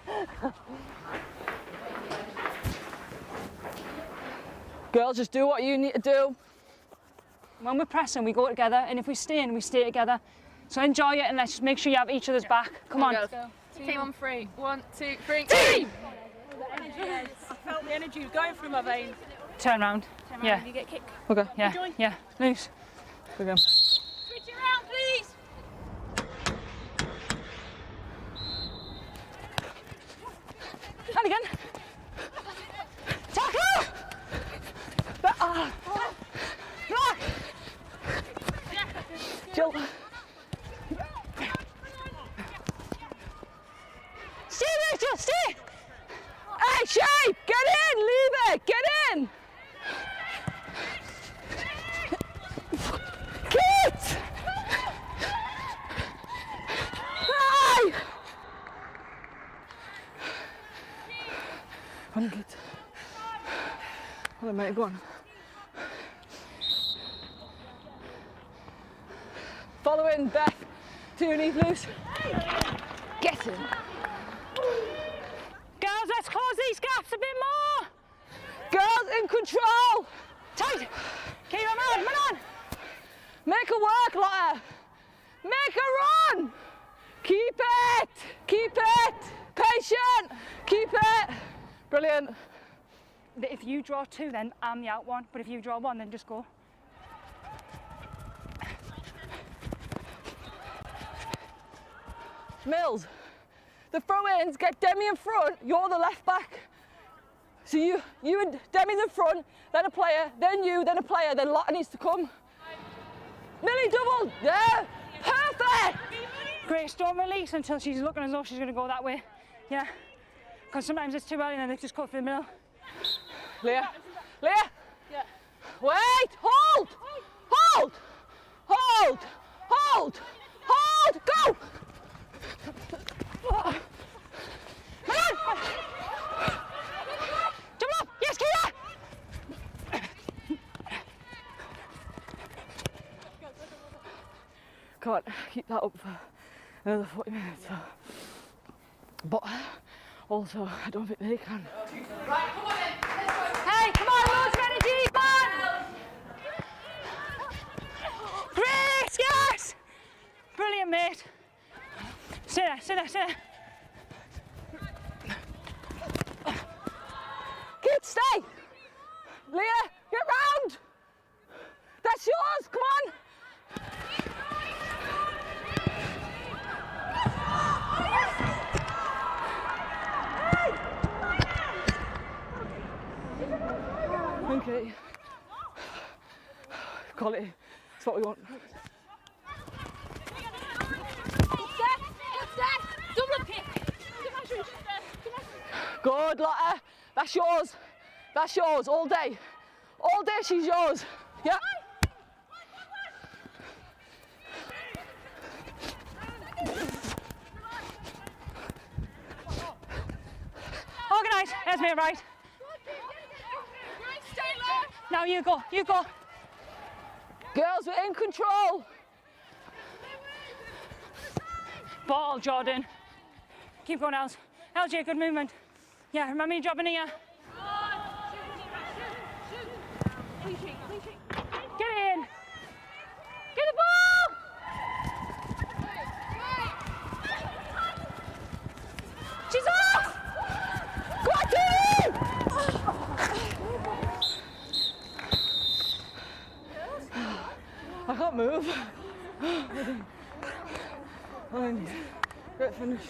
Girls, just do what you need to do. When we're pressing, we go together, and if we stay in, we stay together. So enjoy it, and let's just make sure you have each other's back. Come on. Let's go. Team on 3. 1, 2, 3. Team! I felt the energy going through my veins. Turn round. Yeah. And you get kicked. Okay. Yeah. Yeah. Loose. Good go. Switch around, please. And again. Tackle! Block! Jill. Stay, Rachel, stay! Hey, Shay! Get in! Leave it! Get in! Kids! Hey! Come on, kids. Hold on, mate, go on. Follow in, Beth. 2 knees loose. Get in. Girls, let's close these gaps a bit more. Girls, in control. Tight. Keep them Make her work, Lotta. Make her run. Keep it. Keep it. Patient. Keep it. Brilliant. If you draw 2, then I'm the out one. But if you draw 1, then just go. Mills, the throw-ins get Demi in front, you're the left back. So you and Demi's in front, then a player, then you, then a player, then Lotta needs to come. Millie double, yeah, perfect! Grace, don't release until she's looking as though she's going to go that way. Yeah, because sometimes it's too early and then they just cut through the middle. Leah, Leah, yeah. Wait, hold, hold, hold, hold, hold, go! Come on! Jump up! Yes, Kia! Can't keep that up for another 40 minutes. So. But also, I don't think they can. Right, come on then. Let's go. Hey, come on, loads of energy, come on! Grace, yes! Brilliant, mate. Sit there, sit there, sit there. Kid, stay! Leah, get round! That's yours, come on! Okay. Quality, that's what we want. Good, Lotta. That's yours. That's yours all day. All day she's yours. Yeah. Organised. There's me, right. Now you go, you go. Girls, we're in control. Ball, Jordan. Keep going, Els. LJ, good movement. Yeah, remember you dropping here. Get in. Get the ball. She's off. Go on, team. I can't move. Great finish.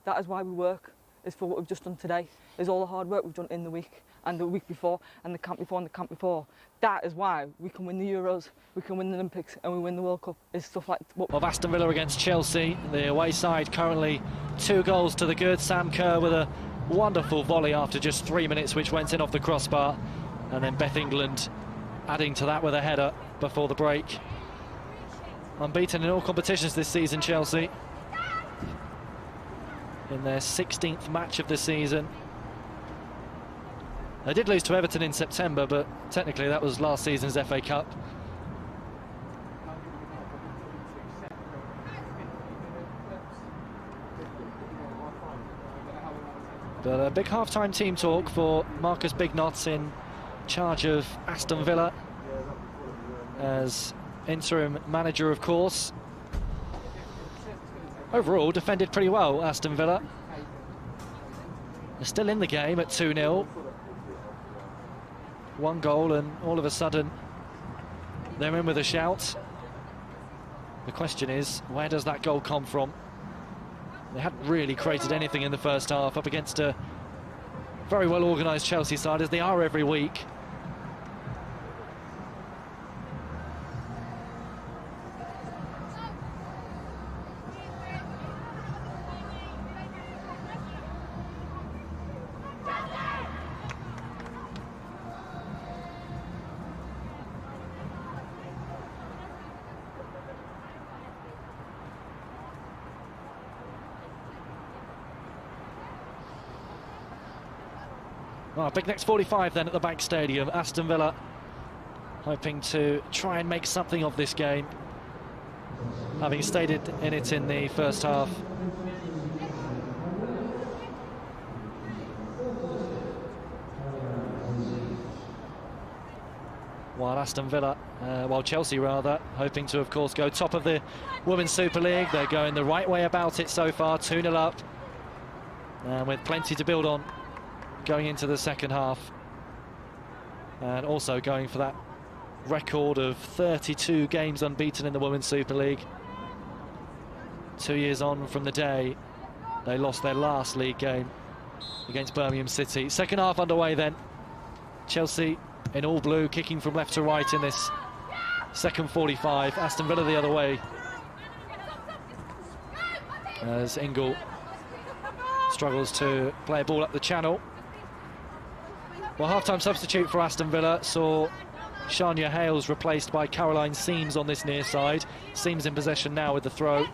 That is why we work, is for what we've just done today, is all the hard work we've done in the week and the week before and the camp before and the camp before. That is why we can win the Euros, we can win the Olympics and we win the World Cup, is stuff like what... Of Aston Villa against Chelsea, the away side currently 2 goals to the good. Sam Kerr with a wonderful volley after just 3 minutes, which went in off the crossbar, and then Beth England adding to that with a header before the break. Unbeaten in all competitions this season, Chelsea. In their 16th match of the season. They did lose to Everton in September, but technically that was last season's FA Cup. But a big half-time team talk for Marcus Bignot in charge of Aston Villa as interim manager, of course. Overall, defended pretty well, Aston Villa. They're still in the game at 2-0. 1 goal and all of a sudden they're in with a shout. The question is, where does that goal come from? They hadn't really created anything in the first half up against a very well organised Chelsea side, as they are every week. Oh, big next 45 then at the Bank Stadium. Aston Villa hoping to try and make something of this game, having stayed in it in the first half. while Aston Villa, while Chelsea rather, hoping to, of course, go top of the Women's Super League. They're going the right way about it so far, 2-0 up, and with plenty to build on going into the second half, and also going for that record of 32 games unbeaten in the Women's Super League. 2 years on from the day they lost their last league game against Birmingham City. Second half underway then. Chelsea in all blue, kicking from left to right in this second 45. Aston Villa the other way, as Ingle struggles to play a ball up the channel. Well, half-time substitute for Aston Villa saw Shania Hales replaced by Caroline Seams on this near side. Seams in possession now with the throw.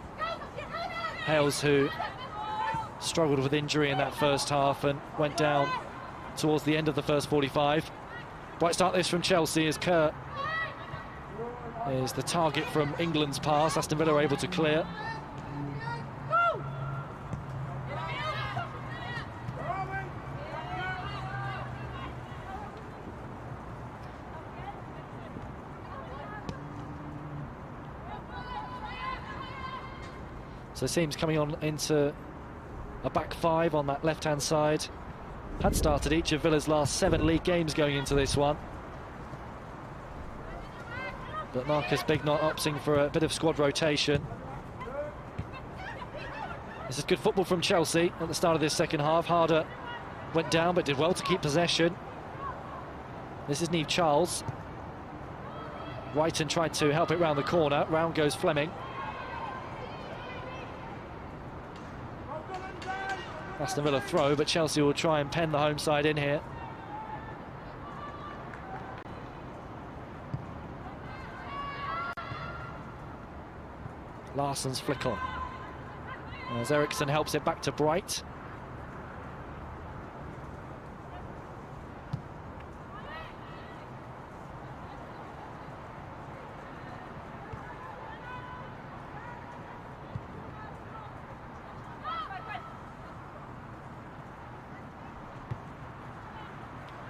Hales, who struggled with injury in that first half and went down towards the end of the first 45. Bright start this from Chelsea as Kerr is the target from England's pass. Aston Villa are able to clear. So Seams coming on into a back five on that left-hand side. Had started each of Villa's last 7 league games going into this one. But Marcus Bignot opting for a bit of squad rotation. This is good football from Chelsea at the start of this second half. Harder went down but did well to keep possession. This is Niamh Charles. Whiten tried to help it round the corner. Round goes Fleming. Aston Villa throw, but Chelsea will try and pen the home side in here. Larsson's flick on, as Eriksson helps it back to Bright.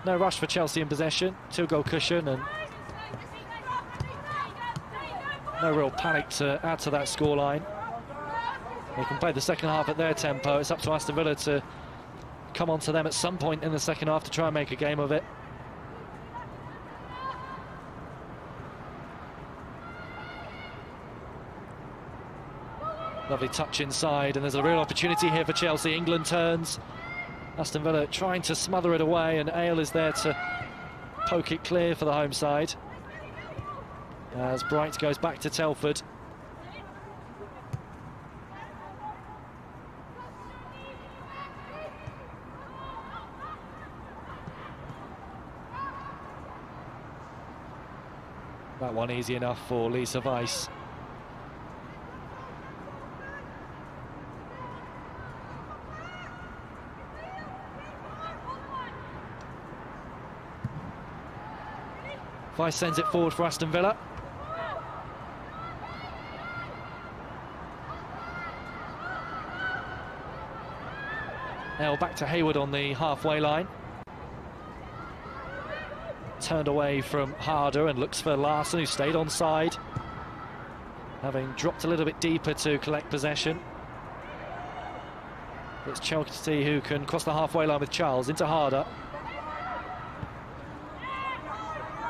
No rush for Chelsea in possession, 2-goal cushion, and no real panic to add to that scoreline. They can play the second half at their tempo. It's up to Aston Villa to come on to them at some point in the second half to try and make a game of it. Lovely touch inside, and there's a real opportunity here for Chelsea. England turns. Aston Villa trying to smother it away, and Ale is there to poke it clear for the home side. As Bright goes back to Telford. That one easy enough for Lisa Weiss. Weiss sends it forward for Aston Villa. Now back to Hayward on the halfway line. Turned away from Harder and looks for Larsson, who stayed onside, having dropped a little bit deeper to collect possession. It's Chelsea who can cross the halfway line with Charles into Harder.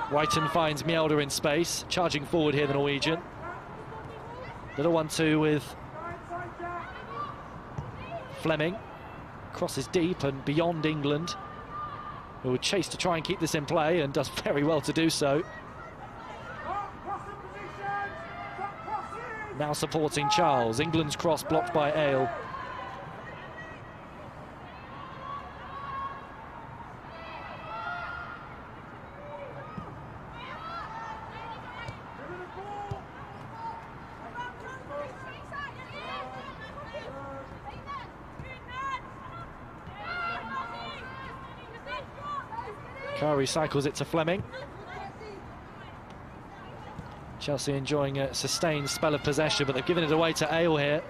Whiten finds Mjelde in space, charging forward here, the Norwegian. Little 1-2 with Fleming. Crosses deep and beyond England, who would chase to try and keep this in play, and does very well to do so. Now supporting Charles. England's cross blocked by Ale. Curry cycles it to Fleming. Chelsea enjoying a sustained spell of possession, but they've given it away to Ale here.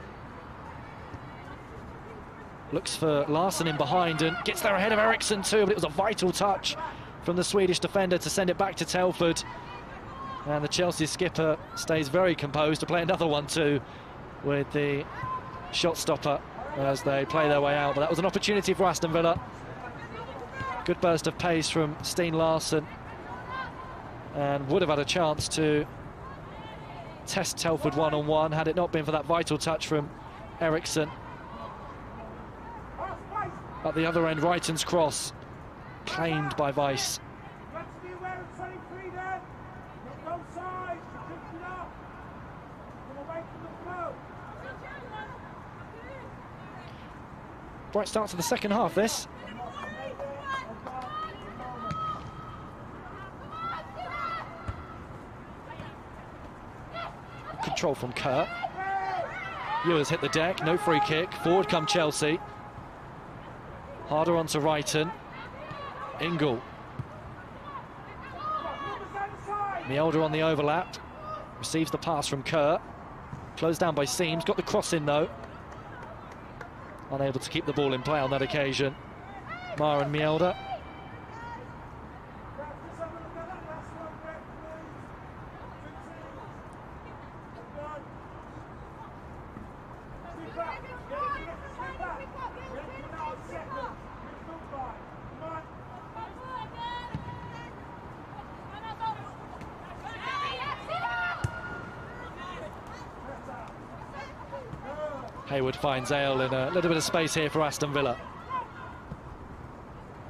Looks for Larsson in behind and gets there ahead of Eriksson too, but it was a vital touch from the Swedish defender to send it back to Telford. And the Chelsea skipper stays very composed to play another 1-2 with the shot stopper as they play their way out. But that was an opportunity for Aston Villa. Good burst of pace from Steen Larsson, and would have had a chance to test Telford one-on-one had it not been for that vital touch from Eriksson. At the other end, Wrighton's cross claimed by Weiss. Bright start to the second half, this. Control from Kerr. Ewers hit the deck, no free kick. Forward come Chelsea. Harder onto Wrighton. Ingle. Mjelde on the overlap. Receives the pass from Kerr. Closed down by Seams. Got the cross in though. Unable to keep the ball in play on that occasion. Mar and Mjelde. Hayward finds Ale in a little bit of space here for Aston Villa.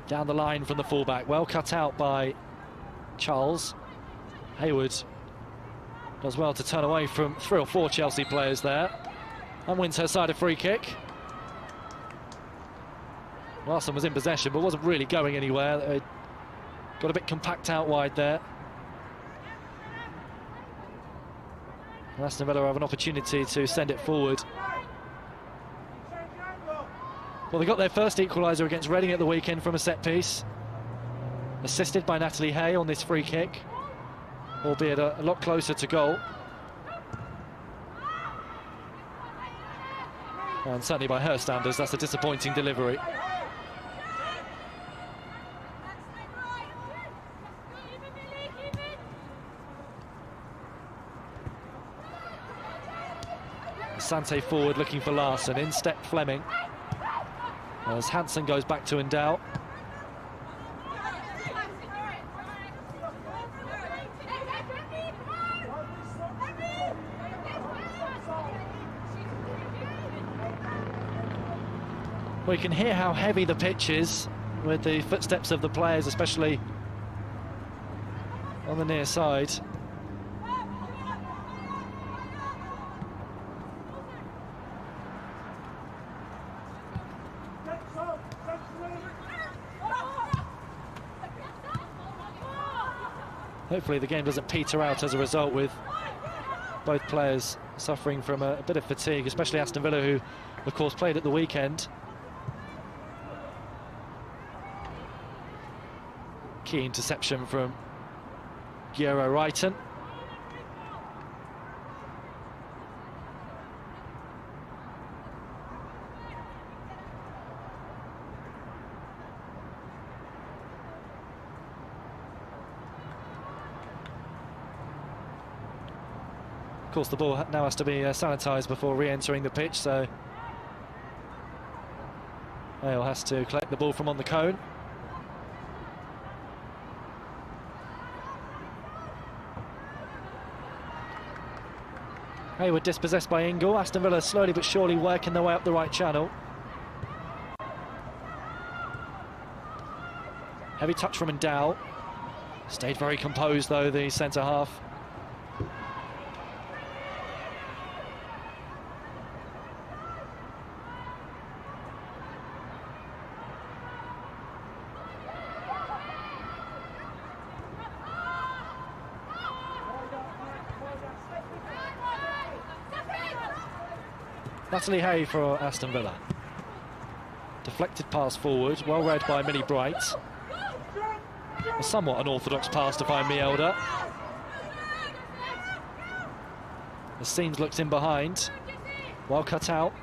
Down the line from the fullback, well cut out by Charles. Hayward does well to turn away from 3 or 4 Chelsea players there and wins her side a free kick. Larsson was in possession but wasn't really going anywhere. They got a bit compact out wide there. And Aston Villa have an opportunity to send it forward. Well, they got their first equaliser against Reading at the weekend from a set piece, assisted by Natalie Hay on this free kick, albeit a lot closer to goal. And certainly by her standards, that's a disappointing delivery. Sante forward looking for Larsson, in step Fleming. As Hansen goes back to Endow. Well, you can hear how heavy the pitch is with the footsteps of the players, especially on the near side. Hopefully the game doesn't peter out as a result, with both players suffering from a bit of fatigue, especially Aston Villa, who of course played at the weekend. Key interception from Gero Wrighton. Of course, the ball now has to be sanitised before re-entering the pitch, so Ale has to collect the ball from on the cone. Hayward dispossessed by Ingle. Aston Villa slowly but surely working their way up the right channel. Heavy touch from Endow. Stayed very composed though, the centre half. Natalie Hay for Aston Villa. Deflected pass forward, well read by Millie Bright. A somewhat unorthodox pass to find Mjelde. The Seams looks in behind. Well cut out.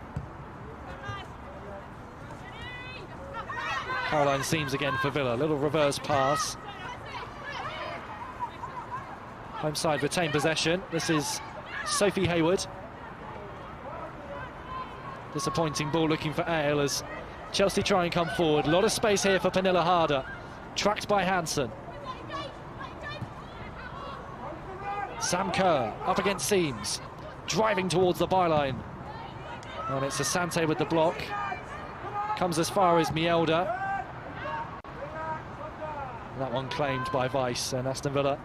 Caroline Seams again for Villa. Little reverse pass. Home side retain possession. This is Sophie Hayward. Disappointing ball looking for Ale as Chelsea try and come forward. A lot of space here for Pernilla Harder. Tracked by Hansen. Sam Kerr up against Seams. Driving towards the byline. And it's Asante with the block. Comes as far as Mielda. That one claimed by Weiss, and Aston Villa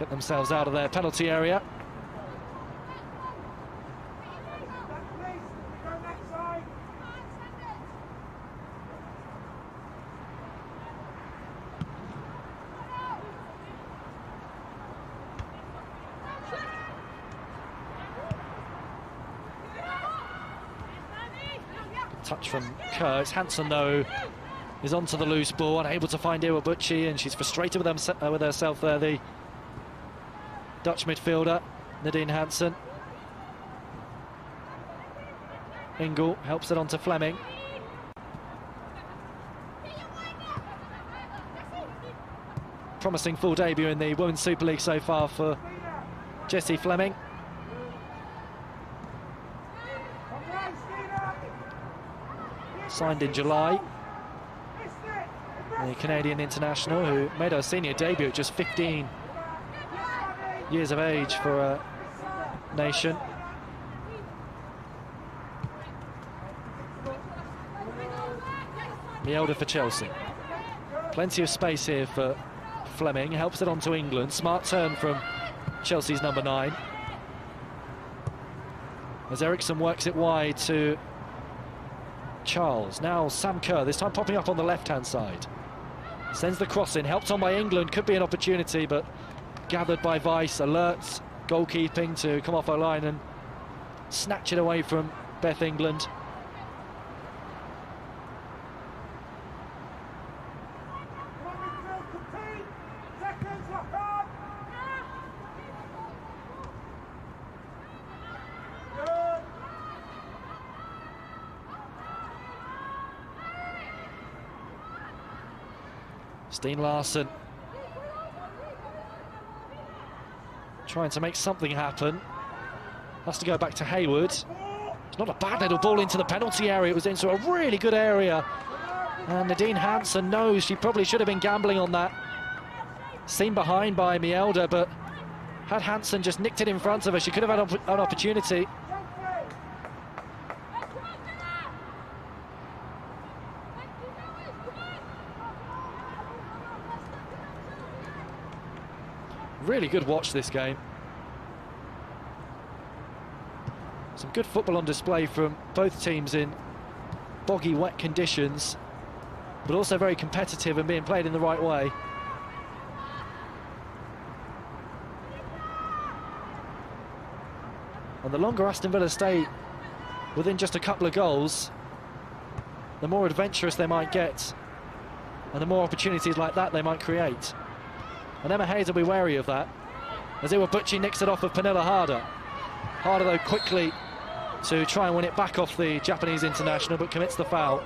get themselves out of their penalty area. Touch from Kerr. It's Hansen, though, is onto the loose ball, unable to find Iwabuchi, and she's frustrated with herself there, the Dutch midfielder, Nadine Hansen. Ingle helps it on to Fleming. Promising full debut in the Women's Super League so far for Jessie Fleming. Signed in July. The Canadian international who made her senior debut at just 15 years of age for a nation. Mielda for Chelsea. Plenty of space here for Fleming, helps it on to England. Smart turn from Chelsea's number 9. As Eriksson works it wide to Charles. Now Sam Kerr, this time popping up on the left-hand side. Sends the cross in, helped on by England, could be an opportunity, but gathered by Weiss. Alerts goalkeeping to come off her line and snatch it away from Beth England. Steen Larsson trying to make something happen. Has to go back to Hayward. It's not a bad little ball into the penalty area. It was into a really good area. And Nadine Hansen knows she probably should have been gambling on that. Seen behind by Mielda, but had Hansen just nicked it in front of her, she could have had an opportunity. Really good watch this game. Some good football on display from both teams in boggy, wet conditions, but also very competitive and being played in the right way. And the longer Aston Villa stay within just a couple of goals, the more adventurous they might get, and the more opportunities like that they might create. And Emma Hayes will be wary of that, as Iwabuchi nicks it off of Pernilla Harder. Harder, though, quickly to try and win it back off the Japanese international, but commits the foul.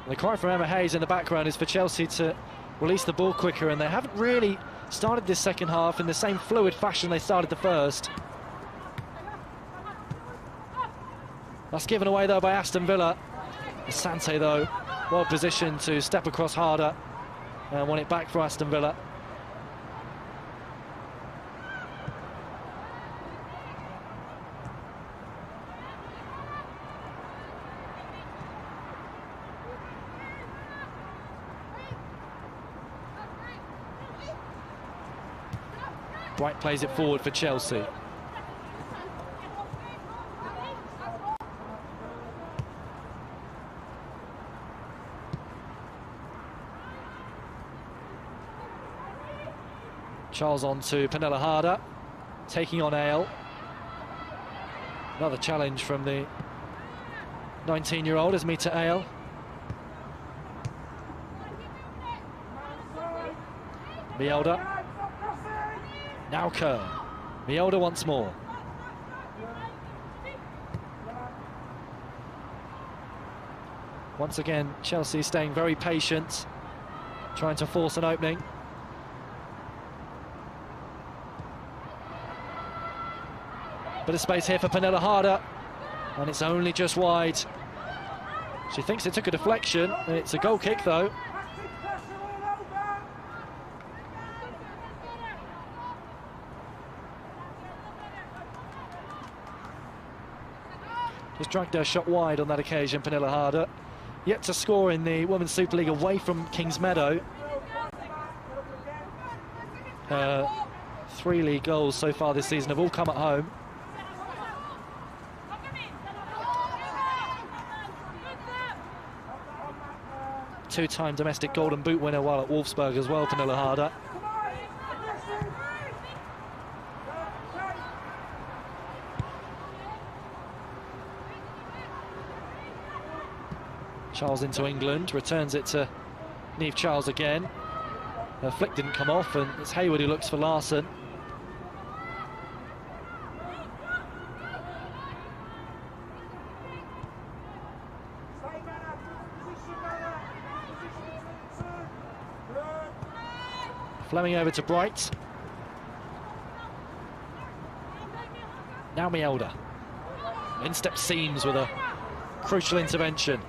The cry from Emma Hayes in the background is for Chelsea to release the ball quicker, and they haven't really started this second half in the same fluid fashion they started the first. That's given away, though, by Aston Villa. Asante, though, well positioned to step across Harder and won it back for Aston Villa. Bright plays it forward for Chelsea. Charles on to Pernilla Harder, taking on Ale. Another challenge from the 19-year-old as Mita Ale. Mielda. Now Kerr. Mielda once more. Once again, Chelsea staying very patient, trying to force an opening. Bit of space here for Pernilla Harder, and it's only just wide. She thinks it took a deflection, and it's a goal kick though. Just dragged her shot wide on that occasion, Pernilla Harder. Yet to score in the Women's Super League away from Kingsmeadow. 3 league goals so far this season have all come at home. Two-time domestic Golden Boot winner while at Wolfsburg as well, Pernilla Harder. Charles into England, returns it to Niamh Charles again. Her flick didn't come off, and it's Hayward who looks for Larson. Fleming over to Bright. Now Mielda. In steps Seams with a crucial intervention.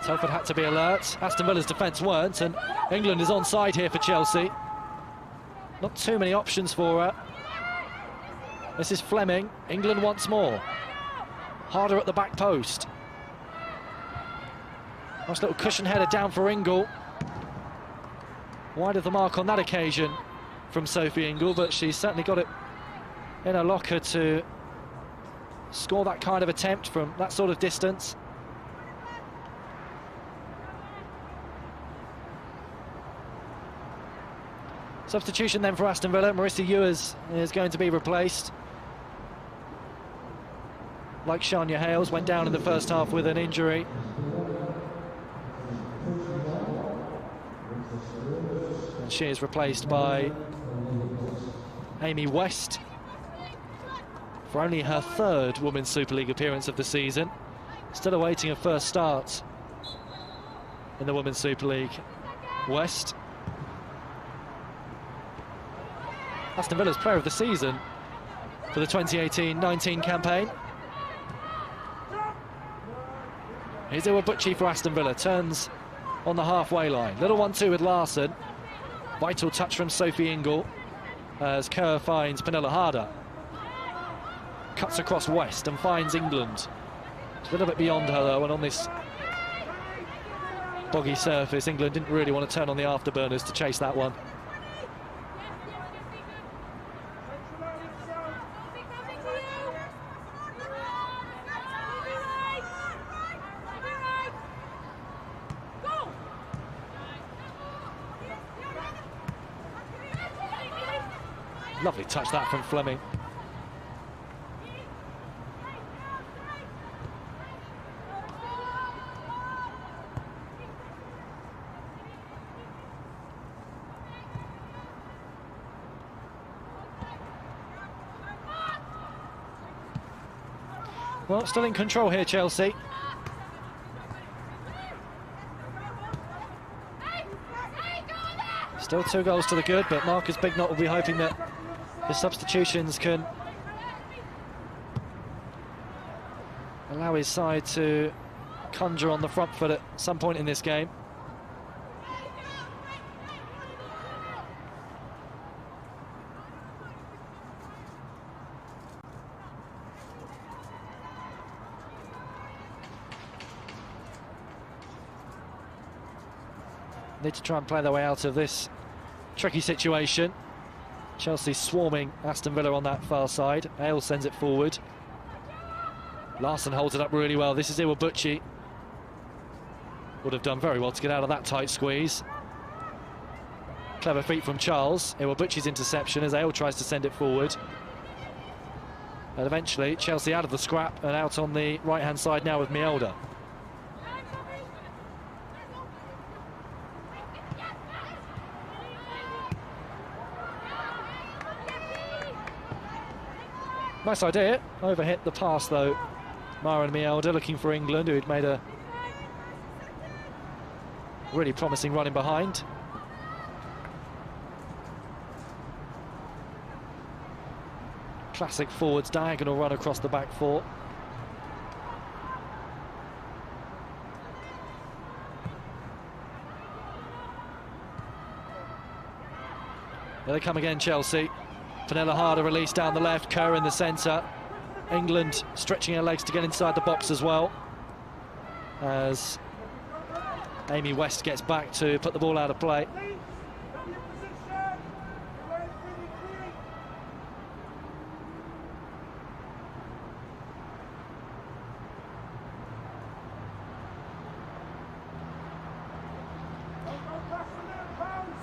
Telford had to be alert. Aston Villa's defence weren't, and England is onside here for Chelsea. Not too many options for her. This is Fleming. England once more. Harder at the back post. Nice little cushion header down for Ingle. Wide of the mark on that occasion from Sophie Ingle, but she's certainly got it in her locker to score that kind of attempt from that sort of distance. Substitution then for Aston Villa. Marissa Ewers is going to be replaced. Like Shania Hales, went down in the first half with an injury. And she is replaced by Amy West for only her 3rd Women's Super League appearance of the season. Still awaiting a first start in the Women's Super League. West. Aston Villa's player of the season for the 2018-19 campaign. Here's Iwabuchi for Aston Villa, turns on the halfway line. Little 1-2 with Larson. Vital touch from Sophie Ingle as Kerr finds Pernilla Harder. Cuts across West and finds England. It's a little bit beyond her though, and on this boggy surface, England didn't really want to turn on the afterburners to chase that one. Lovely touch that from Fleming. Well, still in control here, Chelsea. Still 2 goals to the good, but Marcus Bignot will be hoping that the substitutions can allow his side to conjure on the front foot at some point in this game. Need to try and play their way out of this tricky situation. Chelsea swarming Aston Villa on that far side. Ale sends it forward. Larson holds it up really well. This is Iwabuchi. Would have done very well to get out of that tight squeeze. Clever feet from Charles. Iwabuchi's interception as Ale tries to send it forward. And eventually Chelsea out of the scrap and out on the right-hand side now with Mielda. Nice idea. Overhit the pass, though. Mara and Mielda looking for England, who'd made a really promising run in behind. Classic forwards diagonal run across the back four. Here they come again, Chelsea. Pernilla Harder released down the left, Kerr in the centre. England stretching her legs to get inside the box as well, as Amy West gets back to put the ball out of play.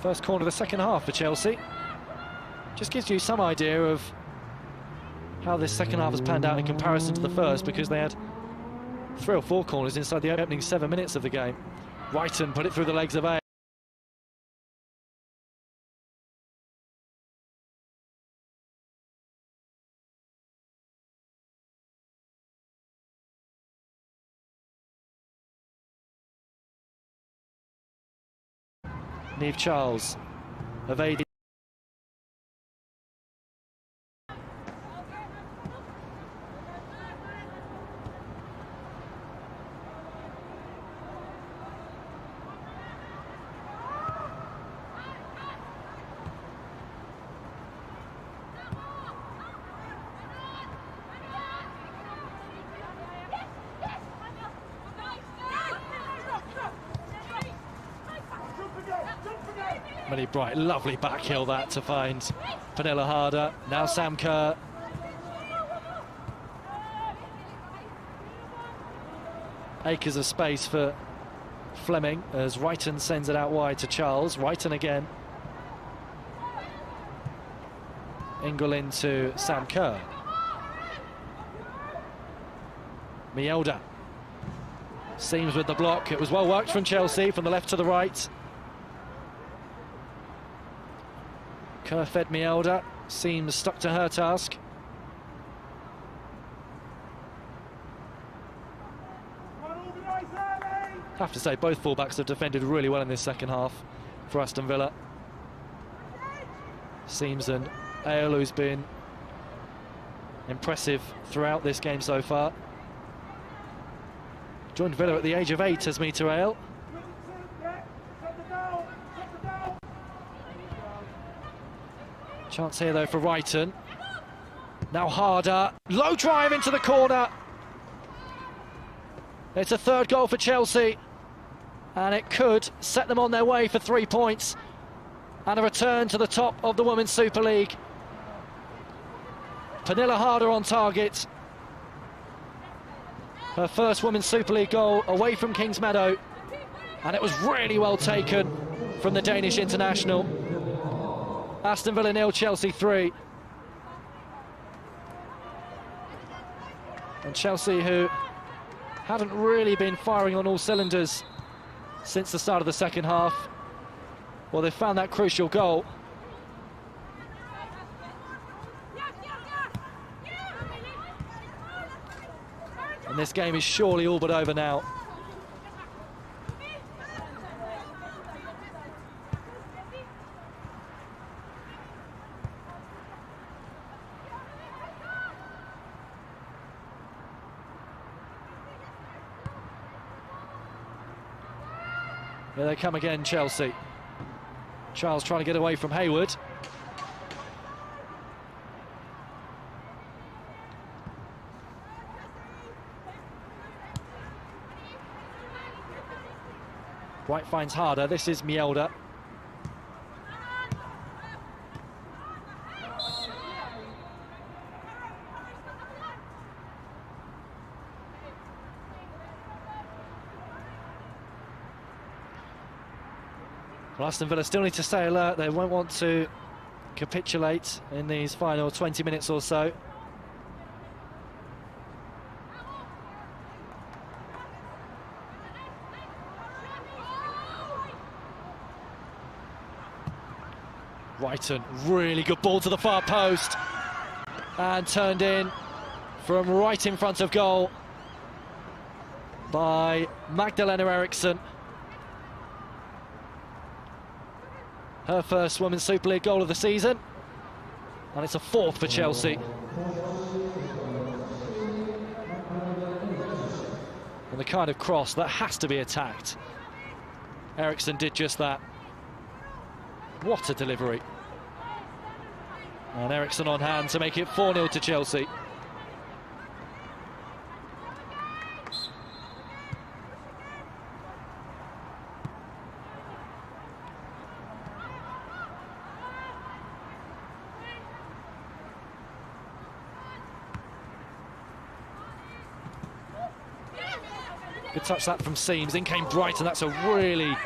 First corner of the second half for Chelsea. Just gives you some idea of how this second half has panned out in comparison to the first, because they had 3 or 4 corners inside the opening 7 minutes of the game. Wrighton put it through the legs of A. Niamh Charles evaded. Really bright, lovely back heel that to find Pernilla Harder. Now Sam Kerr. Acres of space for Fleming as Wrighton sends it out wide to Charles. Wrighton again. Ingle into Sam Kerr. Mielda. Seams with the block. It was well worked from Chelsea, from the left to the right. Kerr fed Mielda, seems stuck to her task. Have to say, both fullbacks have defended really well in this second half for Aston Villa. Seems and Ale, who's been impressive throughout this game so far. Joined Villa at the age of 8 as Mita Ale. Chance here though for Wrighton. Now Harder, low drive into the corner. It's a third goal for Chelsea, and it could set them on their way for 3 points and a return to the top of the Women's Super League. Pernilla Harder on target. Her first Women's Super League goal away from Kingsmeadow, and it was really well taken from the Danish international. Aston Villa 0, Chelsea 3. And Chelsea, who hadn't really been firing on all cylinders since the start of the second half, well, they found that crucial goal. And this game is surely all but over now. Here they come again, Chelsea. Charles trying to get away from Hayward. White finds Harder. This is Mielda. Well, Aston Villa still need to stay alert. They won't want to capitulate in these final 20 minutes or so. Wrighton, really good ball to the far post. and turned in from right in front of goal by Magdalena Eriksson. Her first Women's Super League goal of the season, and it's a 4th for Chelsea. And the kind of cross that has to be attacked. Eriksson did just that. What a delivery. And Eriksson on hand to make it 4-0 to Chelsea. Good touch that from Seams. In came Brighton. That's a really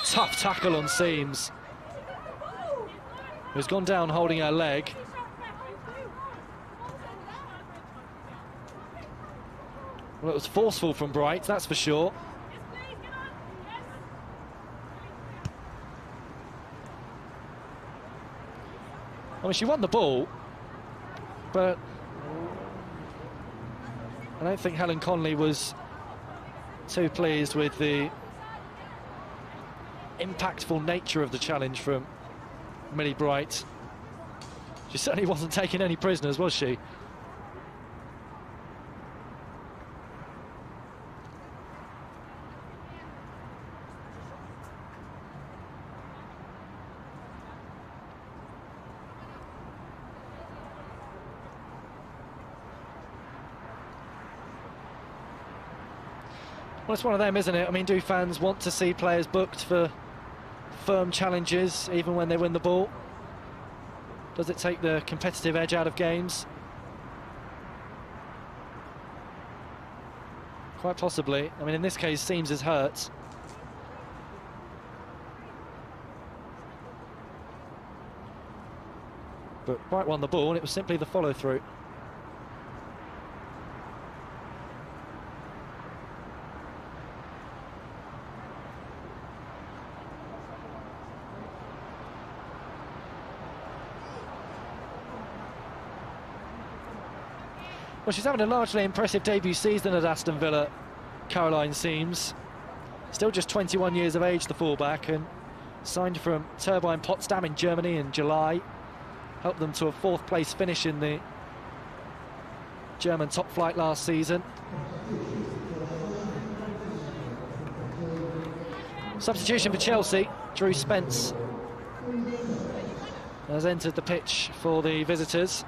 tough tackle on Seams, who's gone down holding her leg. Well, it was forceful from Bright, that's for sure. I mean, she won the ball, but I don't think Helen Conley was too pleased with the impactful nature of the challenge from Millie Bright. She certainly wasn't taking any prisoners, was she? Well, it's one of them, isn't it? I mean, do fans want to see players booked for firm challenges, even when they win the ball? Does it take the competitive edge out of games? Quite possibly. I mean, in this case, Seams is hurt. But Bright won the ball, and it was simply the follow-through. Well, she's having a largely impressive debut season at Aston Villa, Caroline Seams. Still just 21 years of age, the fullback, and signed from Turbine Potsdam in Germany in July. Helped them to a 4th place finish in the German top flight last season. Substitution for Chelsea, Drew Spence has entered the pitch for the visitors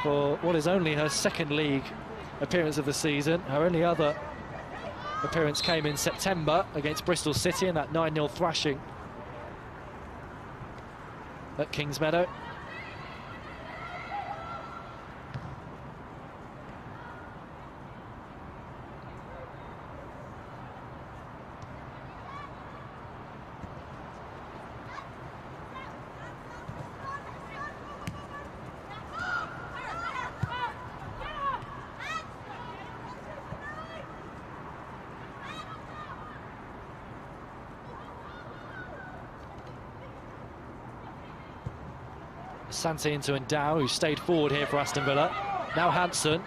for what is only her 2nd league appearance of the season. Her only other appearance came in September against Bristol City in that 9-0 thrashing at Kingsmeadow. Santi into Endow, who stayed forward here for Aston Villa. Now Hansen.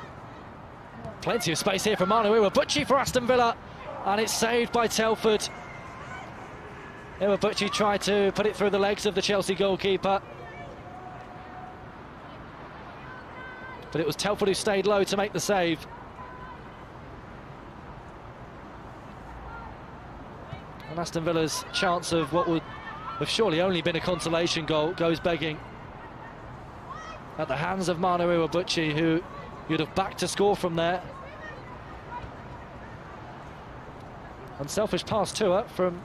Plenty of space here for Manu Iwabuchi for Aston Villa, and it's saved by Telford. Iwabuchi tried to put it through the legs of the Chelsea goalkeeper, but it was Telford who stayed low to make the save. And Aston Villa's chance of what would have surely only been a consolation goal goes begging at the hands of Manu Iwabuchi, who you'd have backed to score from there. Unselfish pass to her from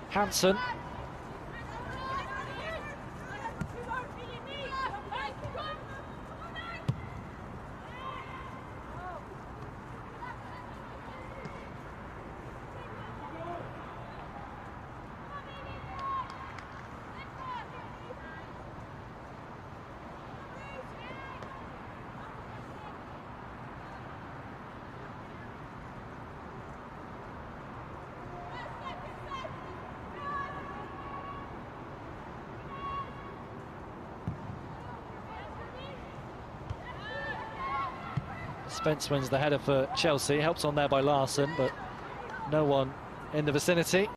Hansen. Spence wins the header for Chelsea, helps on there by Larson, but no one in the vicinity.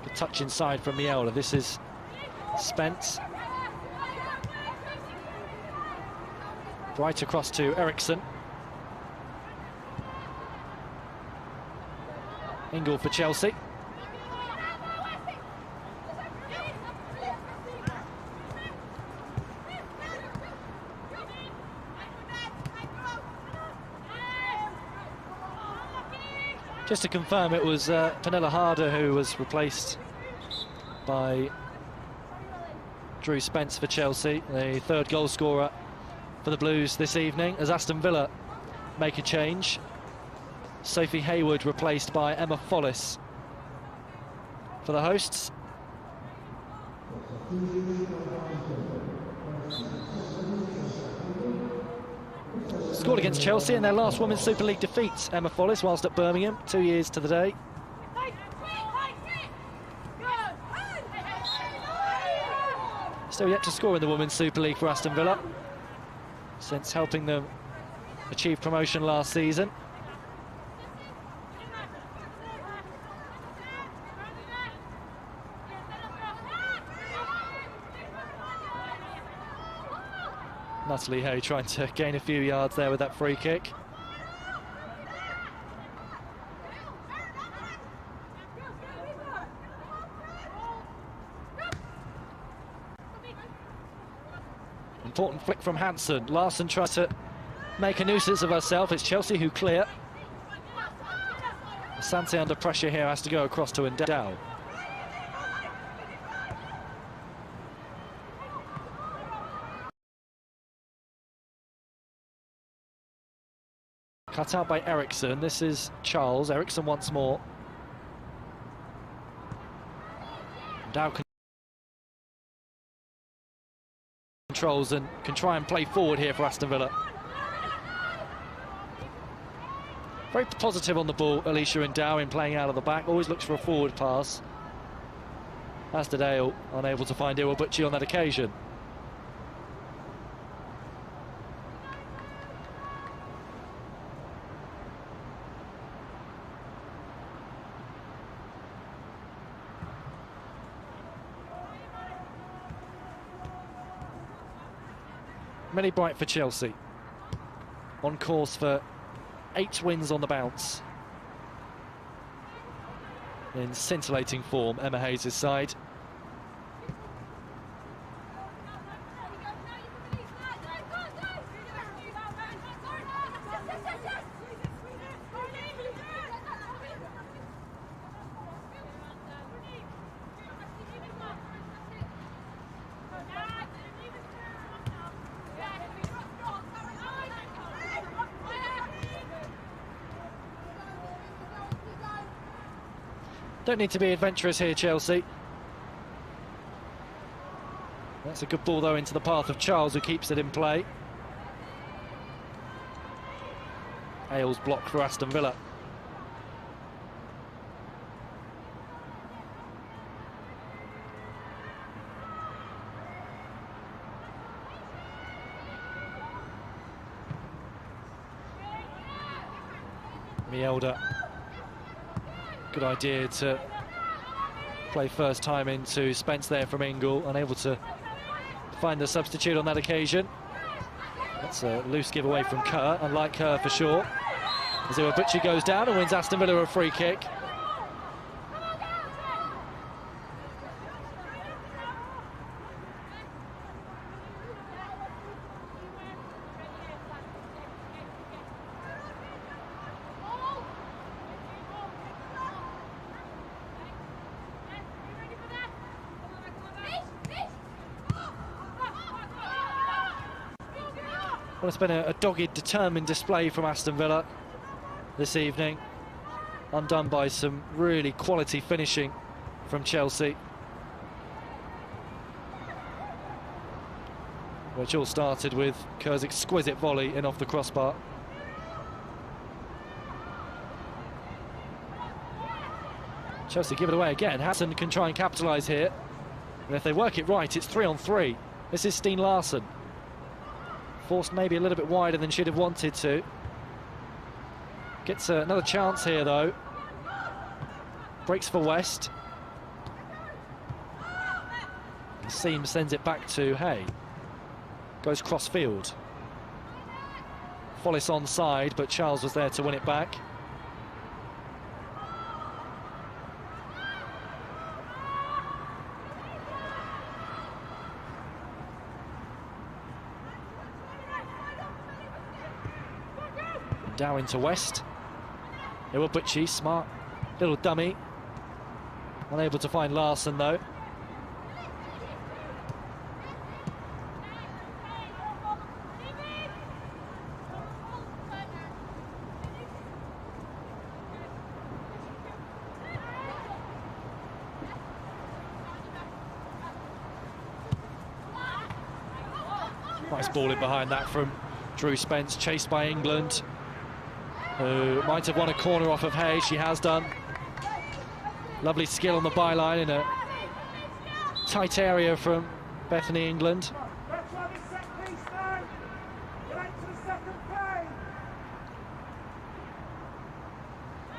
Good touch inside from Miola. This is Spence. Right across to Eriksson. Ingle for Chelsea. Just to confirm, it was Pernilla Harder who was replaced by Drew Spence for Chelsea, the third goal scorer for the Blues this evening, as Aston Villa make a change. Sophie Hayward replaced by Emma Follis for the hosts. Scored against Chelsea in their last Women's Super League defeat, Emma Follis, whilst at Birmingham, 2 years to the day. Still yet to score in the Women's Super League for Aston Villa, since helping them achieve promotion last season. Natalie Hay trying to gain a few yards there with that free kick. Important flick from Hansen. Larson tries to make a nuisance of herself. It's Chelsea who clear. Asante under pressure here, has to go across to Endow. Cut out by Eriksson. This is Charles. Eriksson once more. Dow controls and can try and play forward here for Aston Villa. Very positive on the ball, Alicia Endow, in playing out of the back. Always looks for a forward pass. Asterdale unable to find Iwabuchi on that occasion. Many bright for Chelsea. On course for 8 wins on the bounce. In scintillating form, Emma Hayes' side. Don't need to be adventurous here, Chelsea. That's a good ball, though, into the path of Charles, who keeps it in play. Ailes blocked for Aston Villa. Mielda. Good idea to play first time into Spence there from Ingle, unable to find the substitute on that occasion. That's a loose giveaway from Kerr, unlike Kerr for sure. As Iwabuchi goes down and wins Aston Villa a free kick. Well, it's been a dogged, determined display from Aston Villa this evening, undone by some really quality finishing from Chelsea, which all started with Kerr's exquisite volley in off the crossbar. Chelsea give it away again. Aston can try and capitalise here. And if they work it right, it's 3-on-3. This is Steen Larsen. Forced maybe a little bit wider than she'd have wanted to. Gets another chance here, though. Breaks for West. Seam sends it back to Hay. Goes cross-field. Follis onside, but Charles was there to win it back. Down into West. Iwabuchi, smart little dummy. Unable to find Larsen, though. Nice ball in behind that from Drew Spence, chased by England, who might have won a corner off of Hay. She has done. Lovely skill on the byline in a tight area from Bethany England.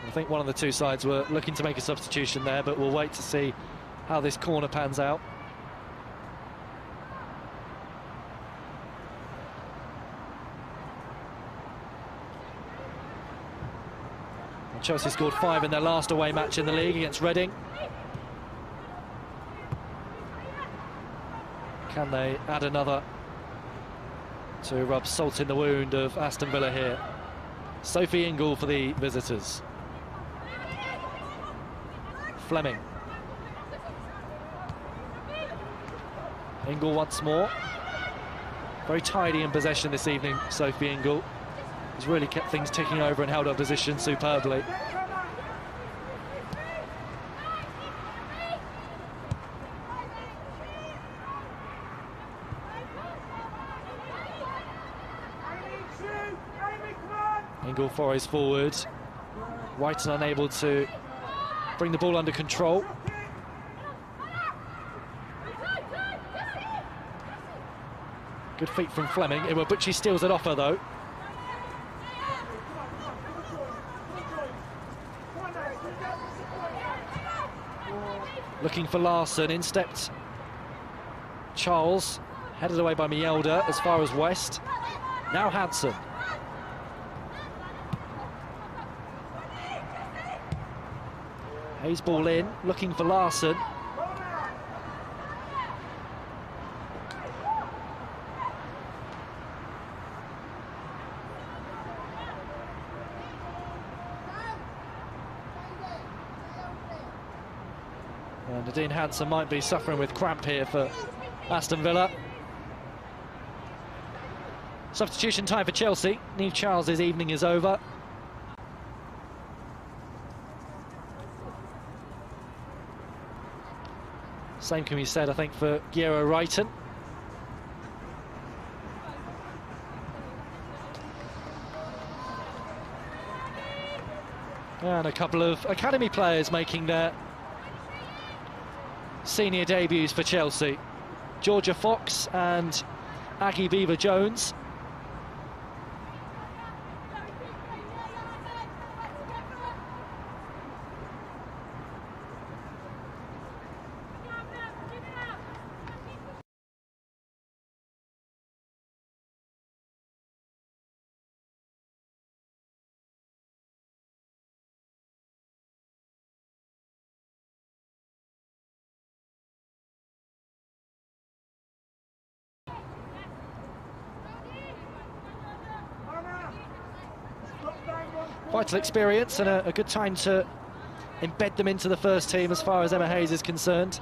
I think one of the two sides were looking to make a substitution there, but we'll wait to see how this corner pans out. Chelsea scored 5 in their last away match in the league against Reading. Can they add another to rub salt in the wound of Aston Villa here? Sophie Ingle for the visitors. Fleming. Ingle once more. Very tidy in possession this evening, Sophie Ingle. He's really kept things ticking over and held up position superbly. Ingle forays forward. White unable to bring the ball under control. Good feet from Fleming. Iwabuchi steals it off her, though. Looking for Larsen, in stepped Charles, headed away by Mielda as far as West. Now Hansen. Hayes ball in, looking for Larsen. Nadine Hansen might be suffering with cramp here for Aston Villa. Substitution time for Chelsea. Niamh Charles' evening is over. Same can be said, I think, for Guerra Wrighton. And a couple of academy players making their senior debuts for Chelsea. Georgia Fox and Aggie Beaver-Jones. Vital experience and a good time to embed them into the first team as far as Emma Hayes is concerned.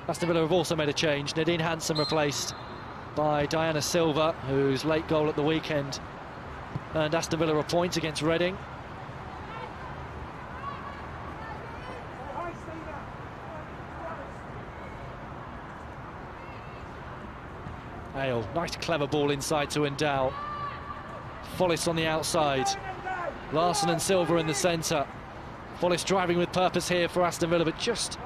Aston Villa have also made a change. Nadine Hansen replaced by Diana Silva, whose late goal at the weekend earned Aston Villa a point against Reading. Ale, nice clever ball inside to Endow. Follis on the outside. Larson and Silva in the centre. Follis driving with purpose here for Aston Villa, but just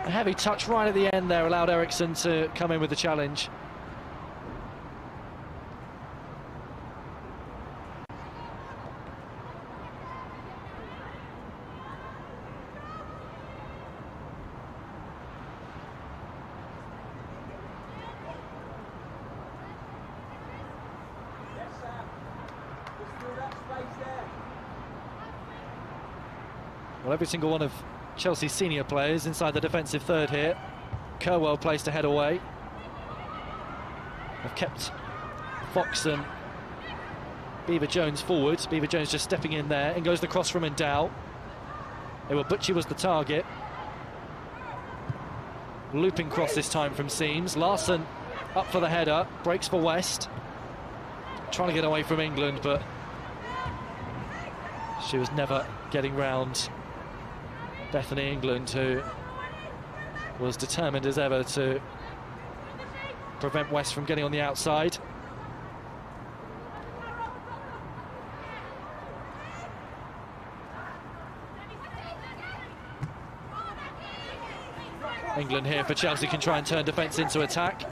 a heavy touch right at the end there allowed Eriksson to come in with the challenge. Well, every single one of Chelsea's senior players inside the defensive third here. Kerwell placed a head away. Have kept Fox and Beaver-Jones forward. Beaver-Jones just stepping in there, and goes the cross from Endow. Iwabuchi was the target. Looping cross this time from Seams. Larson up for the header, breaks for West. Trying to get away from England, but she was never getting round Bethany England, who was determined as ever to prevent West from getting on the outside. England here for Chelsea can try and turn defence into attack.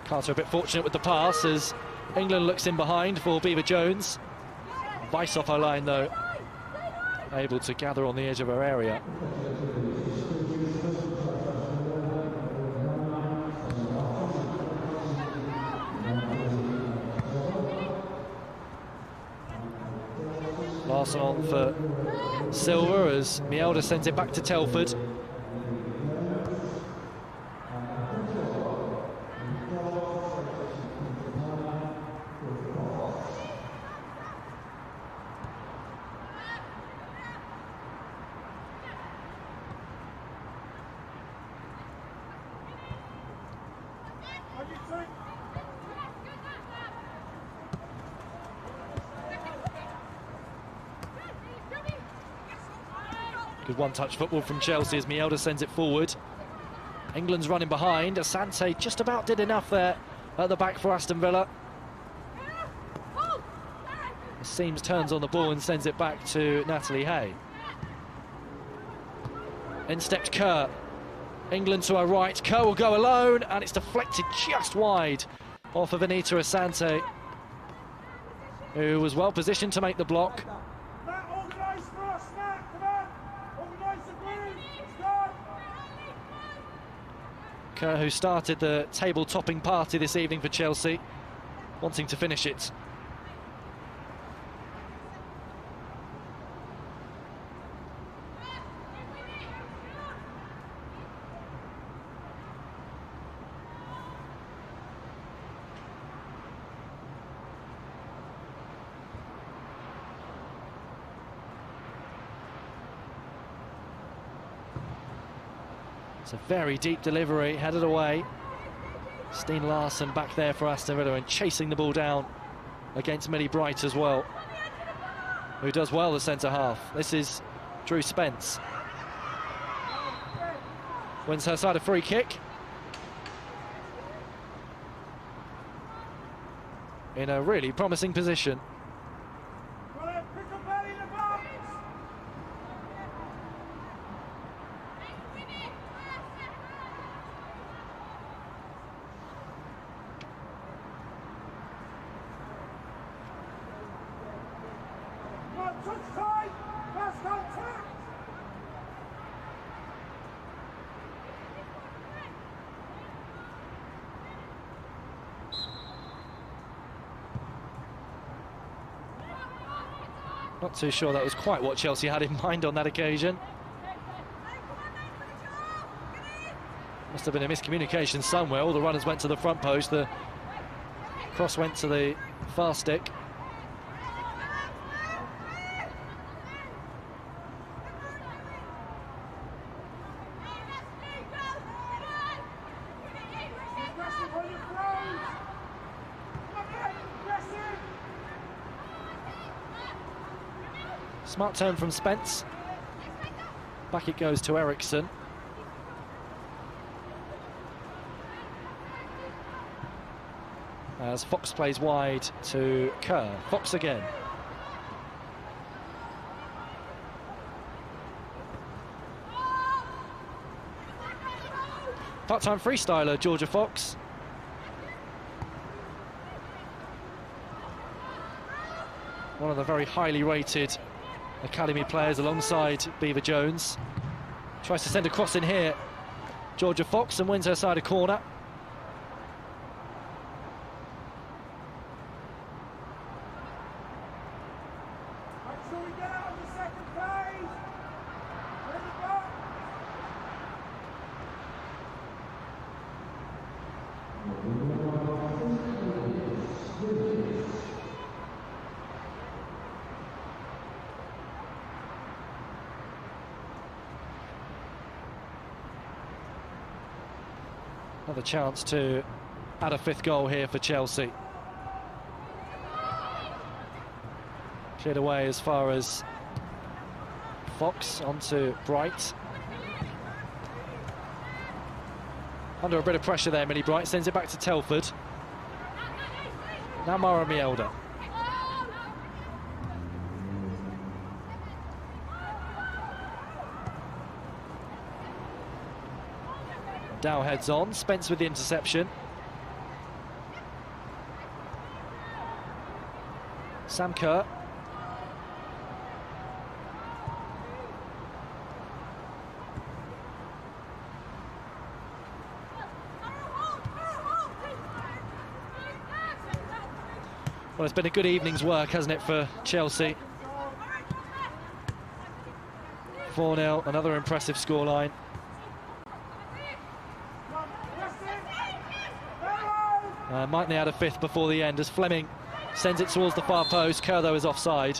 Carter a bit fortunate with the pass as England looks in behind for Beaver-Jones. Vice off her line though, able to gather on the edge of her area. Larson on for Silva as Mielda sends it back to Telford. Good one-touch football from Chelsea as Mielda sends it forward. England's running behind. Asante just about did enough there at the back for Aston Villa. Seams turns on the ball and sends it back to Natalie Hay. In steps Kerr. England to her right. Kerr will go alone, and it's deflected just wide off of Anita Asante, who was well positioned to make the block. Kerr, who started the table-topping party this evening for Chelsea, wanting to finish it. It's a very deep delivery, headed away. Steen Larson back there for Aston Villa and chasing the ball down against Millie Bright as well, who does well the centre-half. This is Drew Spence. Wins her side a free kick. In a really promising position. Not too sure that was quite what Chelsea had in mind on that occasion. Must have been a miscommunication somewhere. All the runners went to the front post. The cross went to the far stick. Smart turn from Spence. Back it goes to Eriksson. As Fox plays wide to Kerr. Fox again. Part-time freestyler, Georgia Fox. One of the very highly rated academy players alongside Beaver Jones. Tries to send a cross in here. Georgia Fox, and wins her side a corner. Another chance to add a fifth goal here for Chelsea. Cleared away as far as Fox onto Bright. Under a bit of pressure there, Millie Bright sends it back to Telford. Now Mara Mielda. Dow heads on, Spence with the interception. Sam Kerr. Well, it's been a good evening's work, hasn't it, for Chelsea? 4-0, another impressive scoreline. Might add a fifth before the end as Fleming sends it towards the far post. Kerr, though, is offside.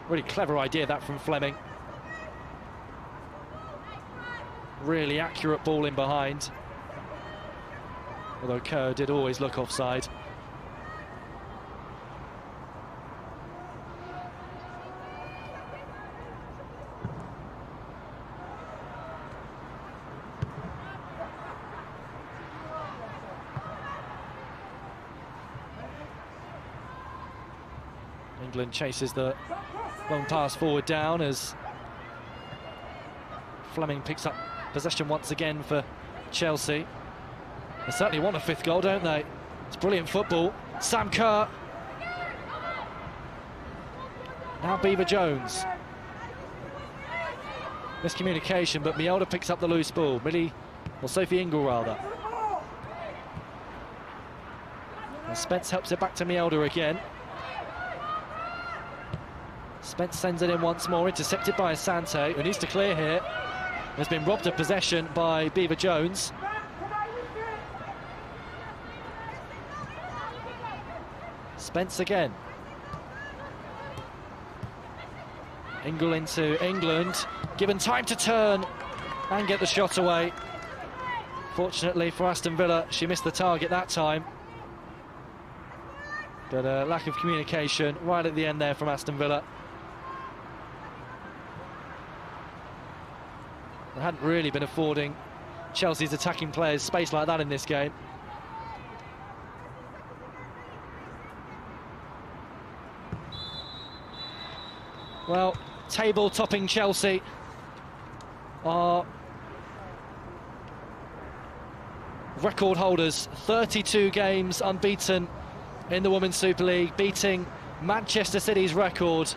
Really clever idea, that, from Fleming. Really accurate ball in behind. Although Kerr did always look offside. England chases the long pass forward down as Fleming picks up possession once again for Chelsea. They certainly want a fifth goal, don't they? It's brilliant football. Sam Kerr. Now Beaver Jones. Miscommunication, but Mielda picks up the loose ball. Sophie Ingle, rather. And Spence helps it back to Mielda again. Spence sends it in once more, intercepted by Asante, who needs to clear here. Has been robbed of possession by Beaver Jones. Spence again. Ingle into England, given time to turn and get the shot away. Fortunately for Aston Villa, she missed the target that time. But a lack of communication right at the end there from Aston Villa. They hadn't really been affording Chelsea's attacking players space like that in this game. Well, table-topping Chelsea are record holders. 32 games unbeaten in the Women's Super League, beating Manchester City's record.